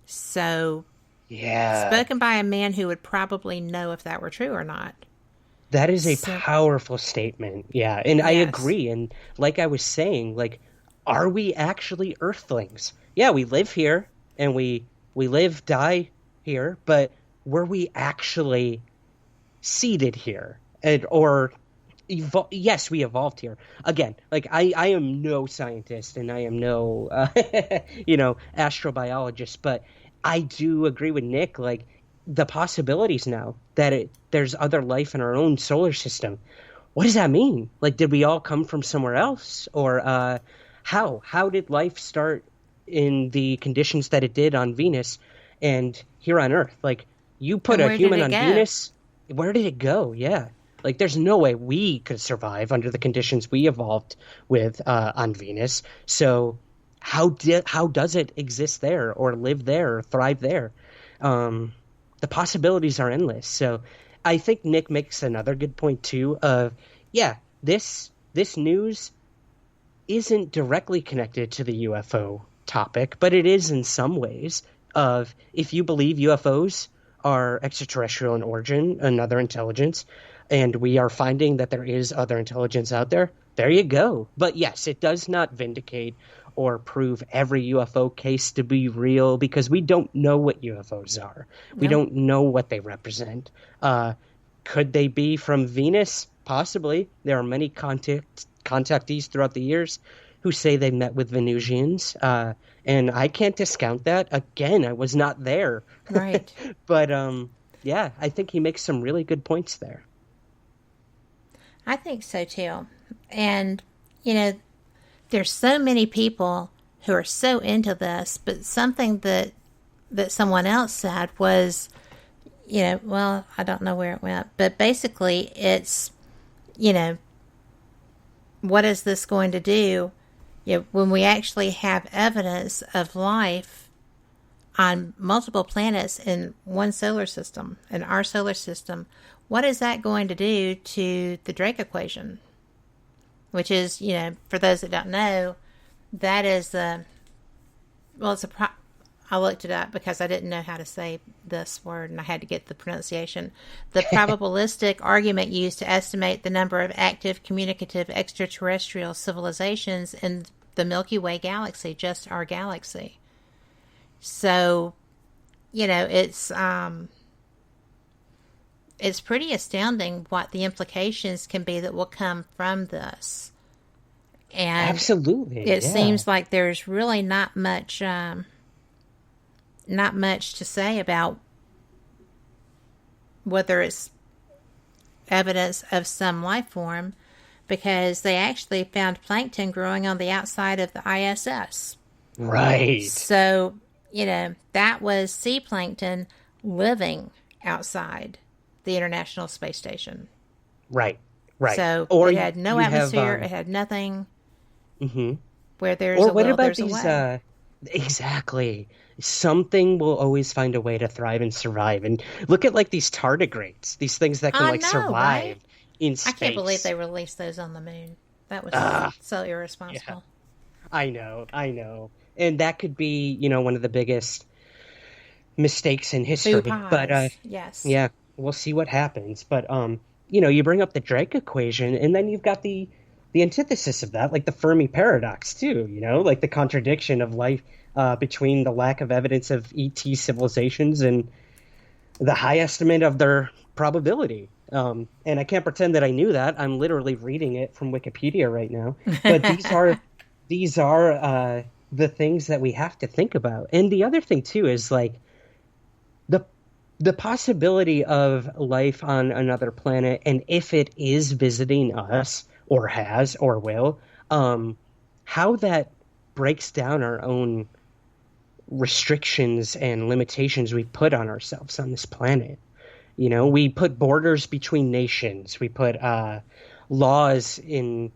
So, spoken by a man who would probably know if that were true or not. That is a powerful statement. Yeah, and I agree. And like I was saying, like, are we actually Earthlings? Yeah, we live here, and we live, die here, but were we actually seeded here? Yes, we evolved here. Again, like, I am no scientist, and I am no, astrobiologist, but I do agree with Nick, like, the possibilities now that there's other life in our own solar system. What does that mean? Like, did we all come from somewhere else? Or how did life start in the conditions that it did on Venus and here on Earth? Like, you put a human on Venus, where did it go? Yeah. Like, there's no way we could survive under the conditions we evolved with on Venus. So how does it exist there or live there or thrive there? The possibilities are endless. So I think Nick makes another good point too of, this news isn't directly connected to the UFO topic, but it is in some ways. Of, if you believe UFOs are extraterrestrial in origin, another intelligence, and we are finding that there is other intelligence out there, there you go. But yes, it does not vindicate or prove every UFO case to be real, because we don't know what UFOs are. No. We don't know what they represent. Could they be from Venus? Possibly. There are many contactees throughout the years who say they met with Venusians, and I can't discount that. Again, I was not there. Right. But, I think he makes some really good points there. I think so, too. And, there's so many people who are so into this, but something that someone else said was, well, I don't know where it went, but basically it's, what is this going to do? When we actually have evidence of life on multiple planets in one solar system, in our solar system, what is that going to do to the Drake equation? Which is, for those that don't know, that is I looked it up because I didn't know how to say this word and I had to get the pronunciation. The probabilistic argument used to estimate the number of active communicative extraterrestrial civilizations in the Milky Way galaxy, just our galaxy. So, it's pretty astounding what the implications can be that will come from this. And absolutely, it seems like there's really not much to say about whether it's evidence of some life form, because they actually found plankton growing on the outside of the ISS. Right. So, that was sea plankton living outside the International Space Station. Right. Right. So or it had no atmosphere. It had nothing. Mm-hmm. Where there's a will, there's a way. Exactly. Something will always find a way to thrive and survive. And look at these tardigrades, these things that can survive right? in space. I can't believe they released those on the moon. That was so irresponsible. Yeah. I know. And that could be, one of the biggest mistakes in history. But yes. Yeah, we'll see what happens. But you bring up the Drake equation, and then you've got the antithesis of that, like the Fermi paradox too, like the contradiction of life between the lack of evidence of ET civilizations and the high estimate of their probability. And I can't pretend that I knew that. I'm literally reading it from Wikipedia right now. But these are the things that we have to think about. And the other thing too is the possibility of life on another planet, and if it is visiting us or has or will, how that breaks down our own restrictions and limitations we put on ourselves on this planet. We put borders between nations. We put laws in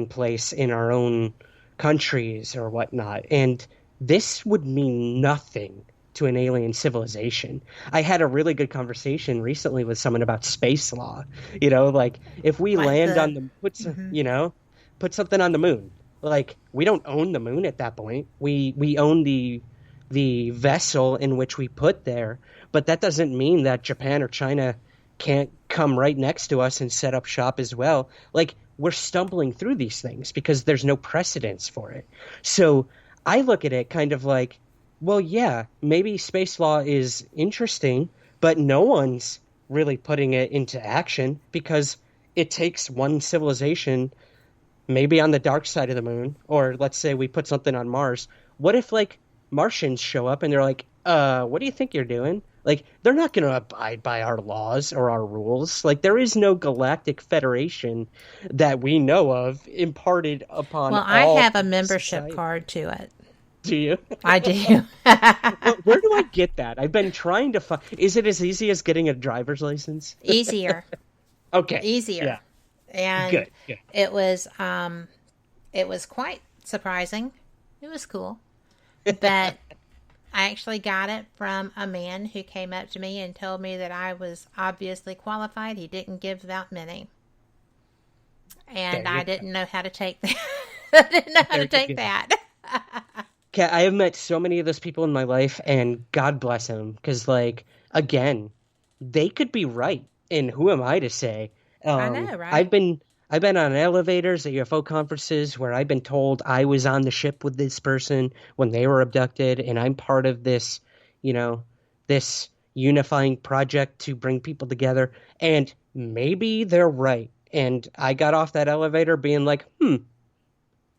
place in our own countries or whatnot. And this would mean nothing to an alien civilization. I had a really good conversation recently with someone about space law. If we land on the put something on the moon, we don't own the moon at that point. We own the vessel in which we put there, but that doesn't mean that Japan or China can't come right next to us and set up shop as well. We're stumbling through these things because there's no precedence for it. So I look at it kind of like, well, yeah, maybe space law is interesting, but no one's really putting it into action because it takes one civilization, maybe on the dark side of the moon, or let's say we put something on Mars. What if Martians show up and they're like, what do you think you're doing? They're not going to abide by our laws or our rules. There is no galactic federation that we know of imparted upon Well, I have a membership card to it. Do you? I do. Where do I get that? I've been trying to find. Is it as easy as getting a driver's license? Easier. Okay. Easier. Yeah. And good. It was quite surprising. It was cool. But I actually got it from a man who came up to me and told me that I was obviously qualified. He didn't give out many. And I didn't know how to take that. I didn't know how to take that. I have met so many of those people in my life, and God bless them, because, again, they could be right, and who am I to say? I know, right? I've been on elevators at UFO conferences where I've been told I was on the ship with this person when they were abducted, and I'm part of this, this unifying project to bring people together, and maybe they're right. And I got off that elevator being like,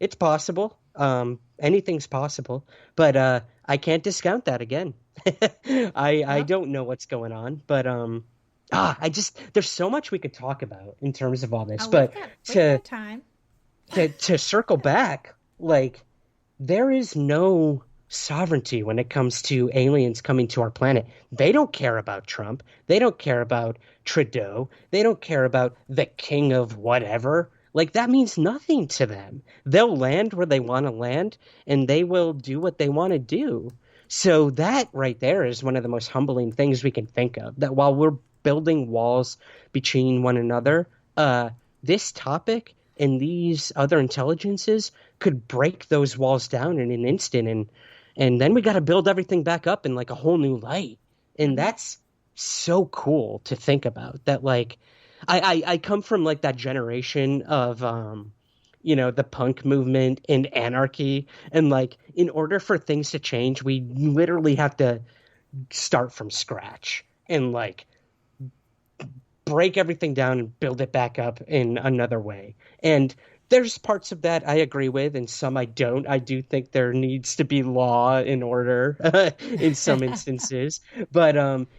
it's possible. Anything's possible, but I can't discount that again. I don't know what's going on, but there's so much we could talk about in terms of all this. But we've got time. to circle back, there is no sovereignty when it comes to aliens coming to our planet. They don't care about Trump. They don't care about Trudeau. They don't care about the king of whatever. Like, that means nothing to them. They'll land where they want to land, and they will do what they want to do. So that right there is one of the most humbling things we can think of, that while we're building walls between one another, this topic and these other intelligences could break those walls down in an instant, and then we got to build everything back up in like a whole new light. And that's so cool to think about, that like I come from like that generation of the punk movement and anarchy, and like in order for things to change, we literally have to start from scratch and like break everything down and build it back up in another way. And there's parts of that I agree with, and some I don't. I do think there needs to be law and order in some instances. But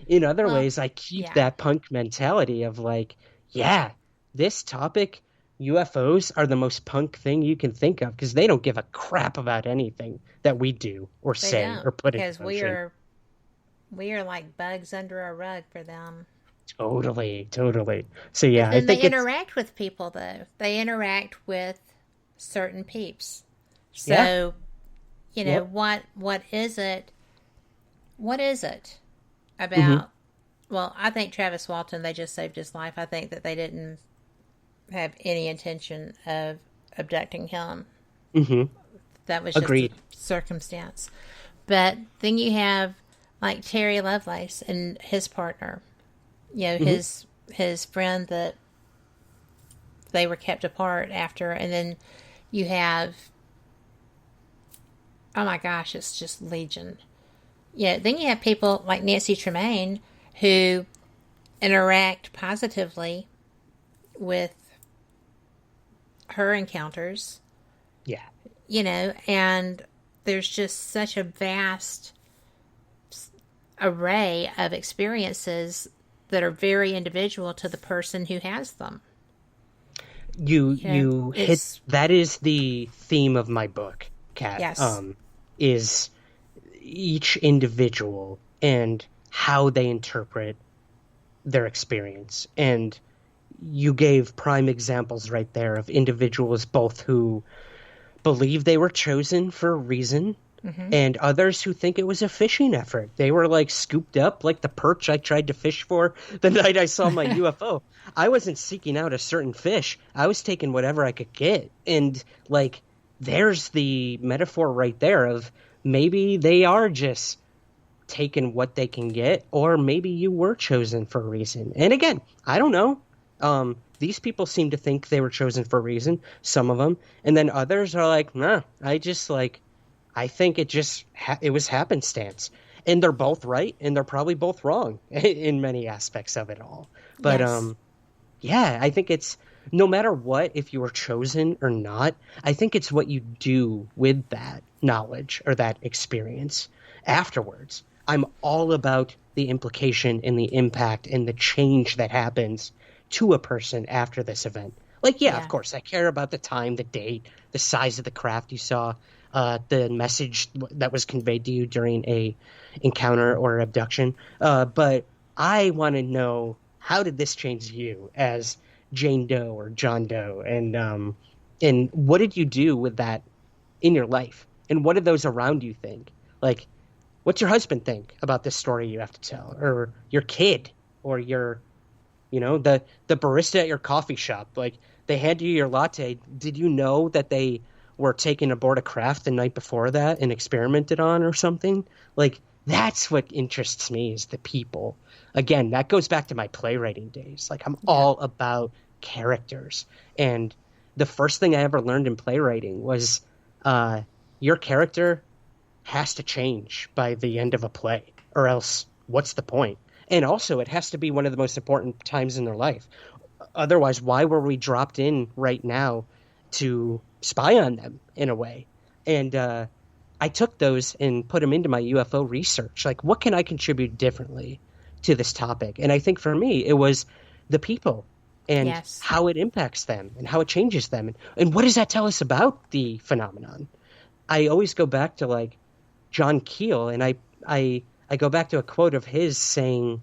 in other ways, I keep that punk mentality of like, yeah, this topic, UFOs, are the most punk thing you can think of, because they don't give a crap about anything that we do or say or put in motion. Because we are like bugs under a rug for them. Totally. So yeah, I think they interact with people, though. They interact with certain peeps. So, what is it? What is it about? Mm-hmm. Well, I think Travis Walton, they just saved his life. I think that they didn't have any intention of abducting him. Mm-hmm. That was just a circumstance. But then you have like Terry Lovelace and his partner. His friend that they were kept apart after, and then you have, oh my gosh, it's just legion. Then you have people like Nancy Tremaine who interact positively with her encounters. Yeah. And there's just such a vast array of experiences that are very individual to the person who has them. You hit, that is the theme of my book, Kat. Yes. Is each individual and how they interpret their experience. And you gave prime examples right there of individuals both who believe they were chosen for a reason, and others who think it was a fishing effort. They were like scooped up like the perch I tried to fish for the night I saw my UFO. I wasn't seeking out a certain fish. I was taking whatever I could get. And like, there's the metaphor right there of maybe they are just taking what they can get, or maybe you were chosen for a reason. And again, I don't know. These people seem to think they were chosen for a reason, some of them. And then others are like, nah, I think it was happenstance. And they're both right, and they're probably both wrong in many aspects of it all. But, I think it's, no matter what, if you were chosen or not, I think it's what you do with that knowledge or that experience afterwards. I'm all about the implication and the impact and the change that happens to a person after this event. Like, of course, I care about the time, the date, the size of the craft you saw, the message that was conveyed to you during a encounter or abduction. But I want to know, how did this change you as Jane Doe or John Doe? And what did you do with that in your life? And what did those around you think? Like, what's your husband think about this story you have to tell? Or your kid? Or your, the barista at your coffee shop? Like, they hand you your latte. Did you know that they were taken aboard a craft the night before that and experimented on or something? Like, that's what interests me, is the people. Again, that goes back to my playwriting days. Like, I'm all about characters. And the first thing I ever learned in playwriting was your character has to change by the end of a play, or else what's the point? And also, it has to be one of the most important times in their life. Otherwise, why were we dropped in right now to spy on them in a way? And I took those and put them into my UFO research. Like, what can I contribute differently to this topic? And I think for me, it was the people and how it impacts them and how it changes them. And what does that tell us about the phenomenon? I always go back to, like, John Keel, and I go back to a quote of his saying,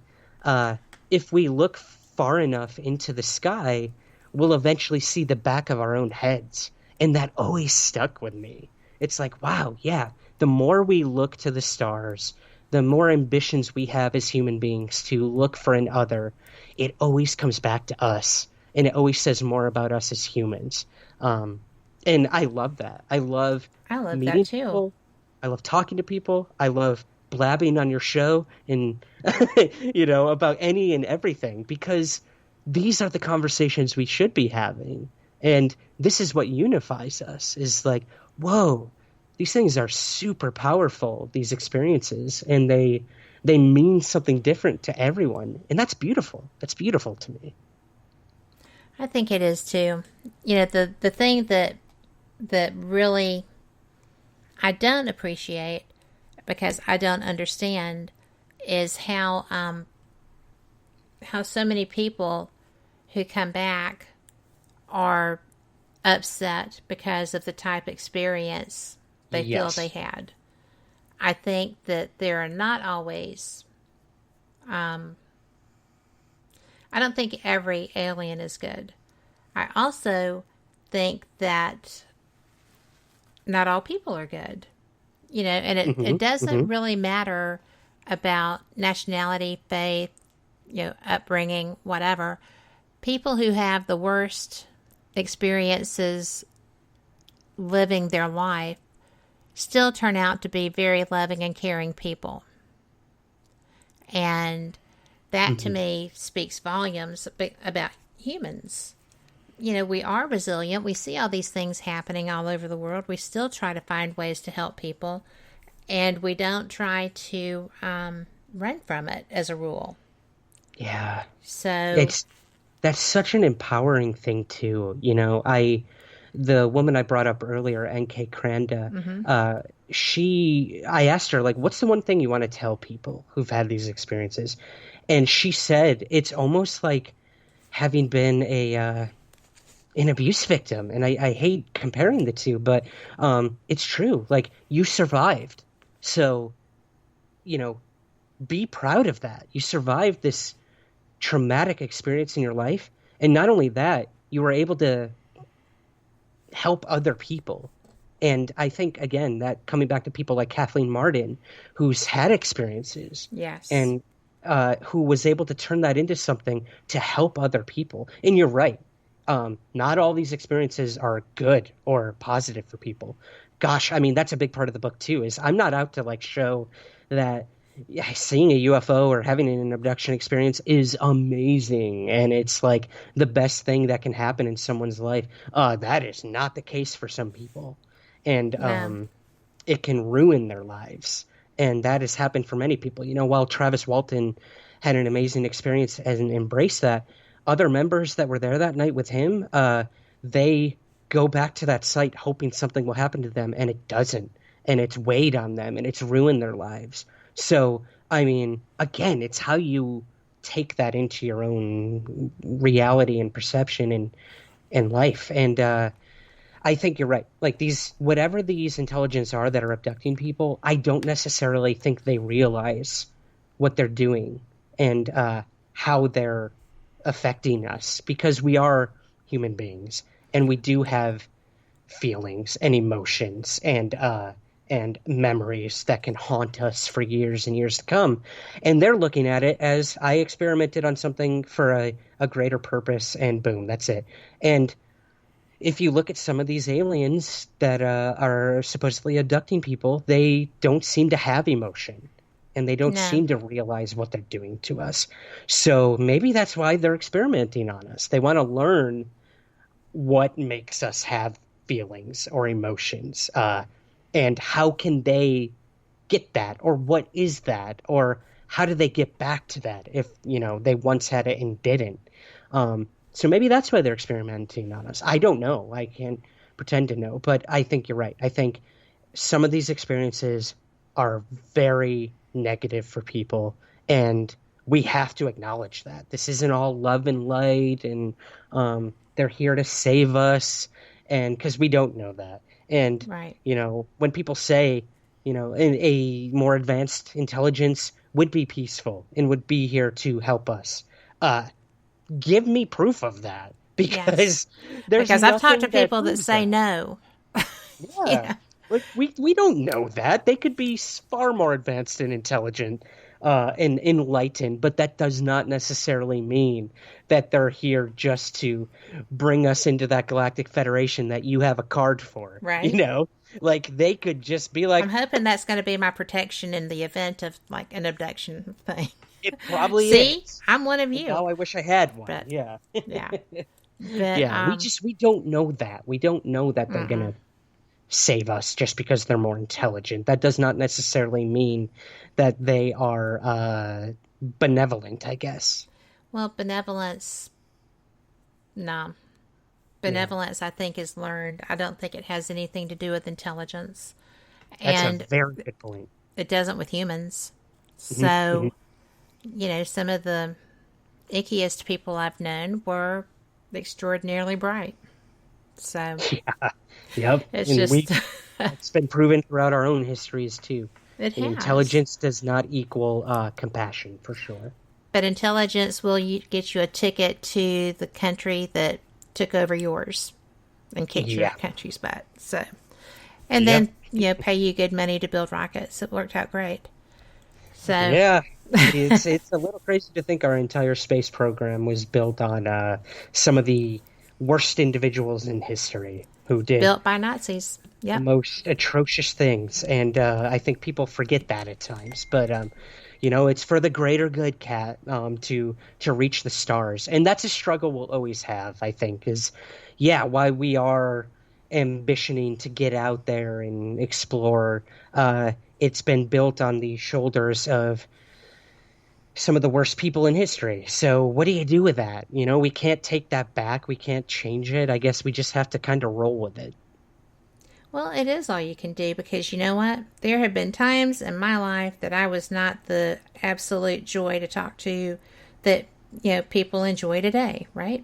if we look far enough into the sky, we'll eventually see the back of our own heads. And that always stuck with me. It's like, wow, yeah, the more we look to the stars, the more ambitions we have as human beings to look for an other, it always comes back to us. And it always says more about us as humans. And I love that. I love meeting that too. people. I love talking to people. I love blabbing on your show and, about any and everything, because these are the conversations we should be having. And this is what unifies us, is like, whoa, these things are super powerful, these experiences, and they mean something different to everyone. And that's beautiful. That's beautiful to me. I think it is too. The thing that really I don't appreciate, because I don't understand, is how so many people who come back are upset because of the type of experience they feel they had. I think that there are not always, I don't think every alien is good. I also think that not all people are good. And it doesn't really matter about nationality, faith, upbringing, whatever. People who have the worst experiences living their life still turn out to be very loving and caring people. And that to me speaks volumes about humans. We are resilient. We see all these things happening all over the world. We still try to find ways to help people. And we don't try to run from it as a rule. Yeah. So that's such an empowering thing too. The woman I brought up earlier, N.K. Kranda, I asked her, like, what's the one thing you want to tell people who've had these experiences? And she said, it's almost like having been an abuse victim. And I hate comparing the two, but it's true. Like, you survived. So, be proud of that. You survived this traumatic experience in your life. And not only that, you were able to help other people. And I think, again, that coming back to people like Kathleen Martin, who's had experiences. Yes. And who was able to turn that into something to help other people. And you're right. Not all these experiences are good or positive for people. Gosh, I mean, that's a big part of the book too, is I'm not out to like show that seeing a UFO or having an abduction experience is amazing and it's like the best thing that can happen in someone's life. That is not the case for some people. And it can ruin their lives. And that has happened for many people. While Travis Walton had an amazing experience and embraced that, other members that were there that night with him, they go back to that site hoping something will happen to them, and it doesn't. And it's weighed on them, and it's ruined their lives. So, I mean, again, it's how you take that into your own reality and perception and life. And I think you're right. Like whatever these intelligence are that are abducting people, I don't necessarily think they realize what they're doing and how they're affecting us, because we are human beings and we do have feelings and emotions and memories that can haunt us for years and years to come. And they're looking at it as I experimented on something for a greater purpose, and boom, that's it. And if you look at some of these aliens that are supposedly abducting people, they don't seem to have emotion. And they don't seem to realize what they're doing to us. So maybe that's why they're experimenting on us. They want to learn what makes us have feelings or emotions. And how can they get that? Or what is that? Or how do they get back to that if, they once had it and didn't? So maybe that's why they're experimenting on us. I don't know. I can't pretend to know. But I think you're right. I think some of these experiences are very negative for people, and we have to acknowledge that. This isn't all love and light, and they're here to save us, and because we don't know that. And, right. When people say, a more advanced intelligence would be peaceful and would be here to help us. Give me proof of that, because because I've talked to people that say no. Yeah. Like, we don't know that. They could be far more advanced and intelligent and enlightened, but that does not necessarily mean that they're here just to bring us into that galactic federation that you have a card for. Right. Like, they could just be like... I'm hoping that's going to be my protection in the event of, like, an abduction thing. It probably See? is. I'm one of you. Now I wish I had one. But, yeah. Yeah. But, yeah, we don't know that. We don't know that they're going to save us just because they're more intelligent. That does not necessarily mean that they are benevolent, I guess. Well, benevolence, no. Benevolence, I think, is learned. I don't think it has anything to do with intelligence. That's a very good point. It doesn't with humans. So, some of the ickiest people I've known were extraordinarily bright. So, yeah. Yep. It's been proven throughout our own histories, too. It has. Intelligence does not equal compassion, for sure. But intelligence will get you a ticket to the country that took over yours and kicked your country's butt. So, and then pay you good money to build rockets. It worked out great. So yeah, it's a little crazy to think our entire space program was built on some of the worst individuals in history who did built by Nazis. Yeah, the most atrocious things, and I think people forget that at times. But it's for the greater good, Kat, to reach the stars, and that's a struggle we'll always have. I think is why we are ambitioning to get out there and explore. It's been built on the shoulders of some of the worst people in history. So what do you do with that? We can't take that back. We can't change it. I guess we just have to kind of roll with it. Well, it is all you can do, because you know what? There have been times in my life that I was not the absolute joy to talk to that, people enjoy today, right?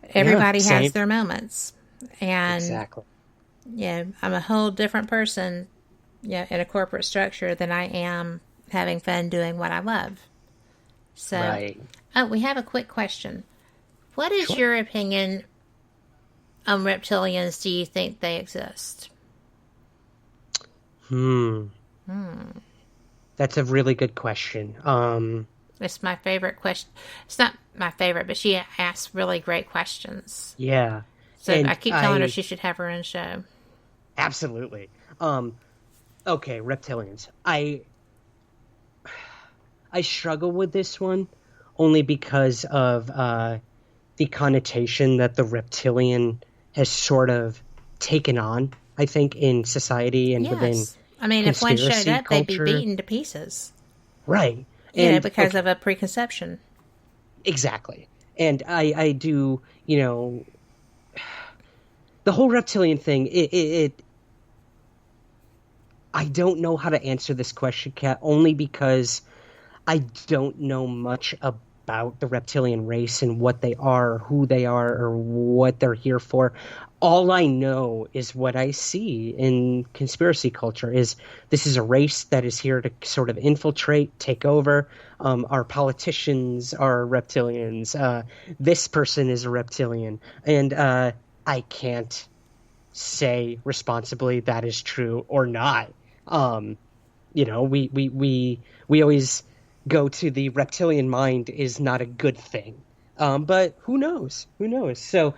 Everybody has their moments. And, exactly. I'm a whole different person, in a corporate structure than I am having fun doing what I love. So, right. We have a quick question. What is your opinion on reptilians? Do you think they exist? That's a really good question. It's my favorite question. It's not my favorite, but she asks really great questions. Yeah. So I keep telling her she should have her own show. Absolutely. Okay, reptilians. I struggle with this one only because of the connotation that the reptilian has sort of taken on, I think, in society and within I mean, if one showed up, culture. They'd be beaten to pieces. Right. Because of a preconception. Exactly. And I do, the whole reptilian thing, I don't know how to answer this question, Kat, only because I don't know much about the reptilian race and what they are, who they are, or what they're here for. All I know is what I see in conspiracy culture is this is a race that is here to sort of infiltrate, take over. Our politicians are reptilians. This person is a reptilian. And I can't say responsibly that is true or not. We always go to the reptilian mind is not a good thing. But who knows? Who knows? So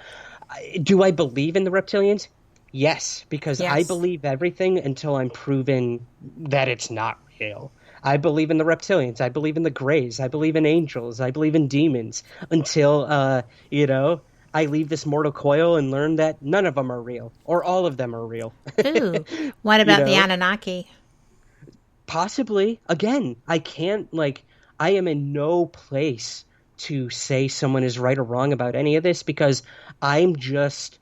do I believe in the reptilians? Yes, because I believe everything until I'm proven that it's not real. I believe in the reptilians. I believe in the Greys. I believe in angels. I believe in demons until, I leave this mortal coil and learn that none of them are real or all of them are real. Ooh, what about the Anunnaki? Possibly. Again, I can't, I am in no place to say someone is right or wrong about any of this because I'm just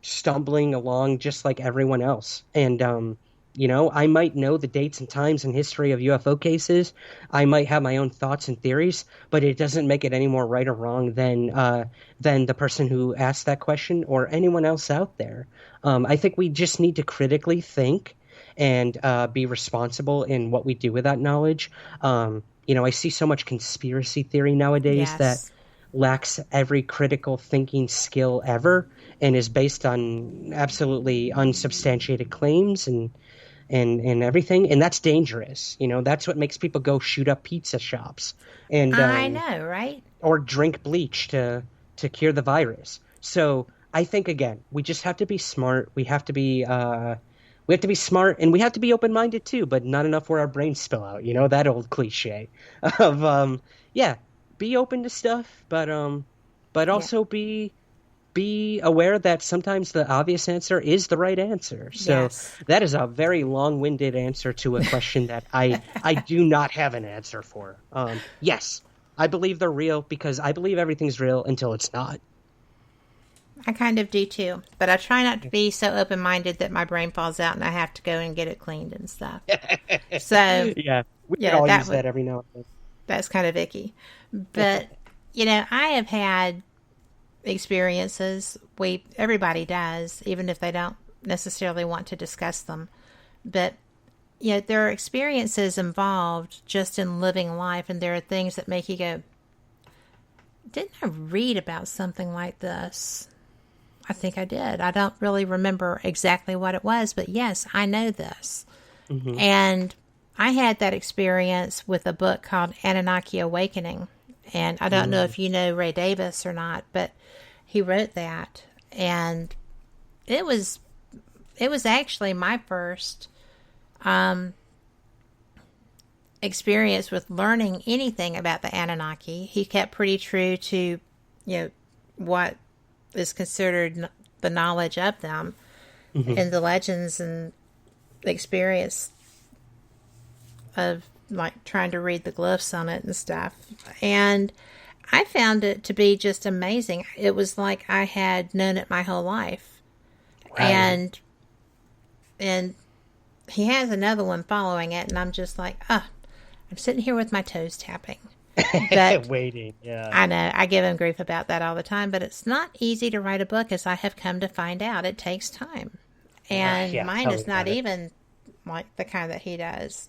stumbling along just like everyone else. And, I might know the dates and times and history of UFO cases. I might have my own thoughts and theories, but it doesn't make it any more right or wrong than the person who asked that question or anyone else out there. I think we just need to critically think and be responsible in what we do with that knowledge. I see so much conspiracy theory nowadays that lacks every critical thinking skill ever and is based on absolutely unsubstantiated claims and everything, and that's dangerous. That's what makes people go shoot up pizza shops and I know, right? Or drink bleach to cure the virus. So I think, again, we just have to be smart. We have to be smart, and we have to be open-minded too, but not enough where our brains spill out. That old cliche of be open to stuff, but also be aware that sometimes the obvious answer is the right answer. So that is a very long-winded answer to a question that I do not have an answer for. Yes, I believe they're real because I believe everything's real until it's not. I kind of do too, but I try not to be so open-minded that my brain falls out and I have to go and get it cleaned and stuff. So we can all use that every now and then. That's kind of icky. But, I have had experiences. Everybody does, even if they don't necessarily want to discuss them. But, there are experiences involved just in living life, and there are things that make you go, didn't I read about something like this? I think I did. I don't really remember exactly what it was, but yes, I know this. Mm-hmm. And I had that experience with a book called Anunnaki Awakening. And I don't know if you know Ray Davis or not, but he wrote that. And it was actually my first experience with learning anything about the Anunnaki. He kept pretty true to, what is considered the knowledge of them and the legends and the experience of like trying to read the glyphs on it and stuff. And I found it to be just amazing. It was like I had known it my whole life. Right. And he has another one following it, and I'm just like, I'm sitting here with my toes tapping. But waiting, yeah. I know. I give him grief about that all the time, but it's not easy to write a book, as I have come to find out. It takes time. And mine is not even like the kind that he does.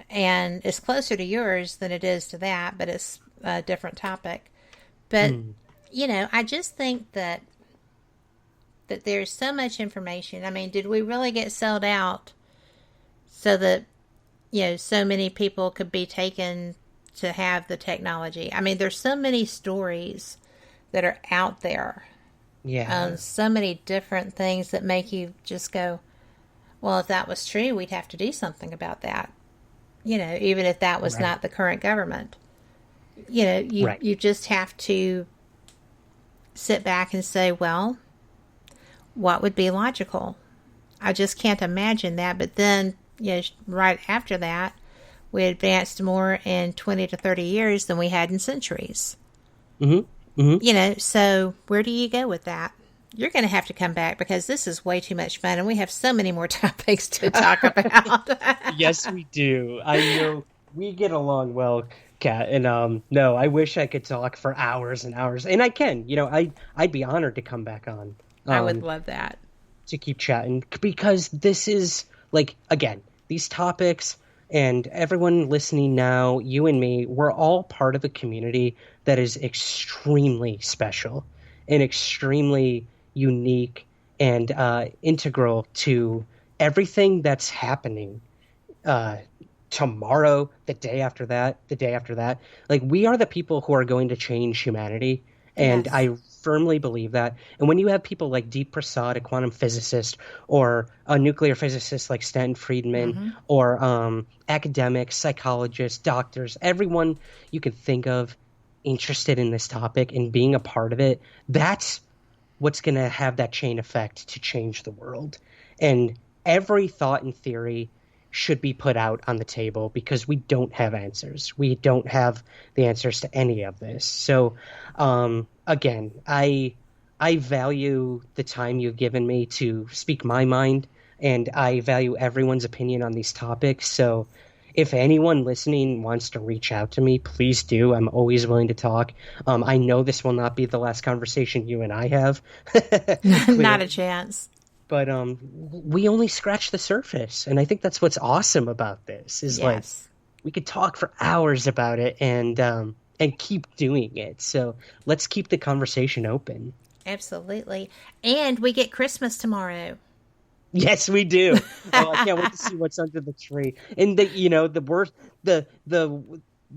And it's closer to yours than it is to that, but it's a different topic. But, I just think that there's so much information. I mean, did we really get sold out so that, so many people could be taken to have the technology? I mean, there's so many stories that are out there. Yeah. So many different things that make you just go, well, if that was true, we'd have to do something about that. Even if that was not the current government. You just have to sit back and say, well, what would be logical? I just can't imagine that. But then, right after that, we advanced more in 20 to 30 years than we had in centuries. Mm-hmm. Mm-hmm. So where do you go with that? You're going to have to come back because this is way too much fun and we have so many more topics to talk about. Yes, we do. I know we get along well, Kat. And no, I wish I could talk for hours and hours. And I can. I'd be honored to come back on. I would love that. To keep chatting because this is, again, these topics and everyone listening now, you and me, we're all part of a community that is extremely special and extremely unique and integral to everything that's happening tomorrow, the day after that, the day after that. We are the people who are going to change humanity. And yes. I firmly believe that. And when you have people like Deep Prasad, a quantum physicist, or a nuclear physicist like Stanton Friedman, or academics, psychologists, doctors, everyone you can think of interested in this topic and being a part of it, that's what's going to have that chain effect to change the world. And every thought and theory should be put out on the table because we don't have answers. We don't have the answers to any of this. So, again, I value the time you've given me to speak my mind, and I value everyone's opinion on these topics. So if anyone listening wants to reach out to me, please do. I'm always willing to talk. I know this will not be the last conversation you and I have. Not a chance. but we only scratched the surface, and I think that's what's awesome about this is like we could talk for hours about it and keep doing it. So let's keep the conversation open. Absolutely. And we get Christmas tomorrow. Yes, we do. Oh, I can't wait to see what's under the tree. And the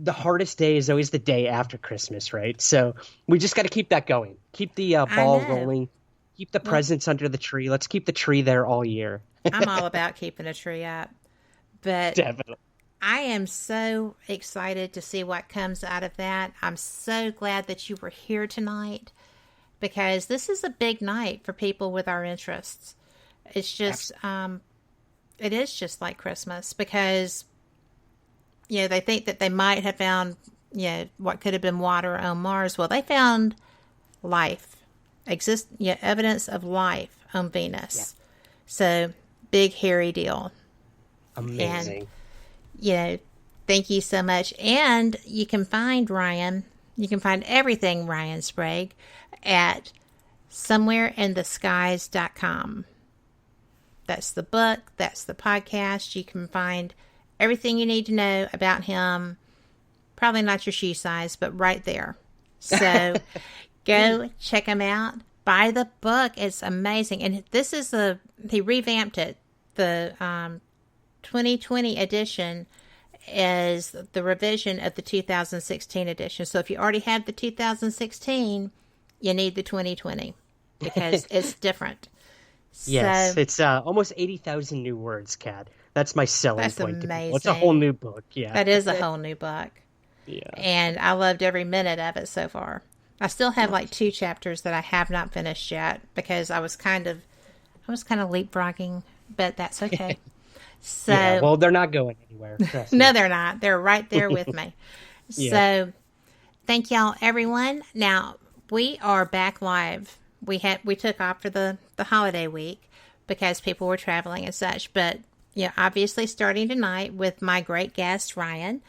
hardest day is always the day after Christmas, right? So we just got to keep that going. Keep the ball rolling. Keep the presents under the tree. Let's keep the tree there all year. I'm all about keeping a tree up. But definitely. I am so excited to see what comes out of that. I'm so glad that you were here tonight because this is a big night for people with our interests. It's just, it is just like Christmas because, they think that they might have found, what could have been water on Mars. Well, they found life, evidence of life on Venus. Yeah. So, big, hairy deal. Amazing. And, thank you so much. And you can find Ryan, everything Ryan Sprague at somewhereintheskies.com. That's the book. That's the podcast. You can find everything you need to know about him. Probably not your shoe size, but right there. So go check him out. Buy the book. It's amazing. And this is he revamped it. The 2020 edition is the revision of the 2016 edition. So if you already have the 2016, you need the 2020 because it's different. Yes, it's almost 80,000 new words, Kat. That's my selling point. That's amazing. It's a whole new book, yeah. That is a whole new book. Yeah. And I loved every minute of it so far. I still have like 2 chapters that I have not finished yet because I was kind of leapfrogging, but that's okay. So yeah, well, they're not going anywhere. No, they're not. They're right there with me. Yeah. So thank y'all, everyone. Now we are back live. We took off for the holiday week because people were traveling and such. But obviously starting tonight with my great guest Ryan.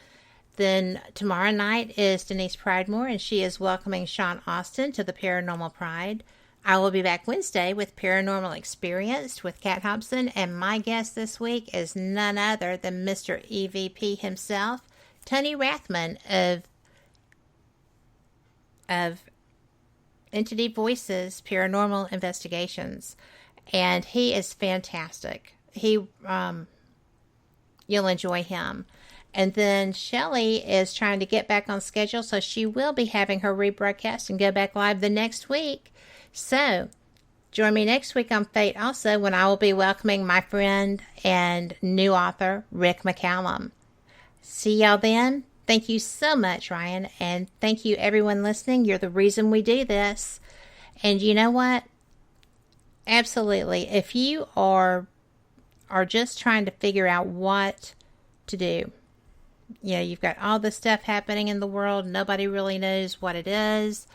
Then tomorrow night is Denise Pridemore, and she is welcoming Sean Austin to the Paranormal Pride. I will be back Wednesday with Paranormal Experience with Kat Hobson, and my guest this week is none other than Mr. EVP himself, Tony Rathman of Entity Voices Paranormal Investigations, and he is fantastic. You'll enjoy him. And then Shelley is trying to get back on schedule, so she will be having her rebroadcast and go back live the next week. So join me next week on Fate also, when I will be welcoming my friend and new author Rick McCallum. See y'all then. Thank you so much, Ryan, and thank you everyone listening. You're the reason we do this. And you know what? Absolutely. If you are just trying to figure out what to do, you've got all this stuff happening in the world. Nobody really knows what it is.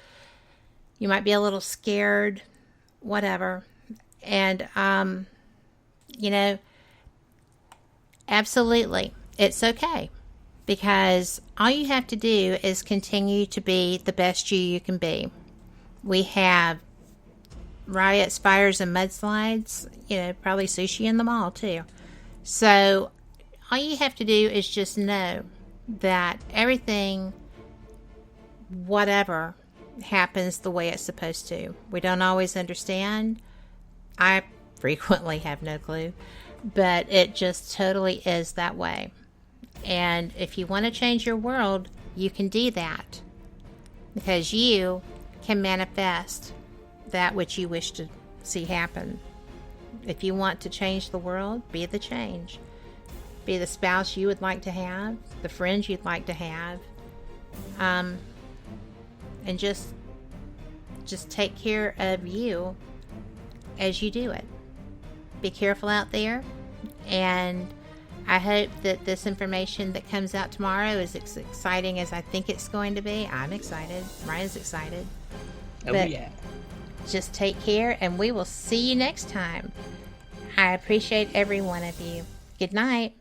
You might be a little scared, whatever. And, absolutely, it's okay. Because all you have to do is continue to be the best you can be. We have riots, fires, and mudslides. Probably sushi in the mall, too. So all you have to do is just know that everything, whatever, happens the way it's supposed to. We don't always understand. I frequently have no clue. But it just totally is that way. And if you want to change your world, you can do that. Because you can manifest that which you wish to see happen. If you want to change the world, be the change. Be the spouse you would like to have, the friends you'd like to have. And just take care of you as you do it. Be careful out there, and I hope that this information that comes out tomorrow is as exciting as I think it's going to be. I'm excited. Ryan's excited. Oh, yeah. Just take care, and we will see you next time. I appreciate every one of you. Good night.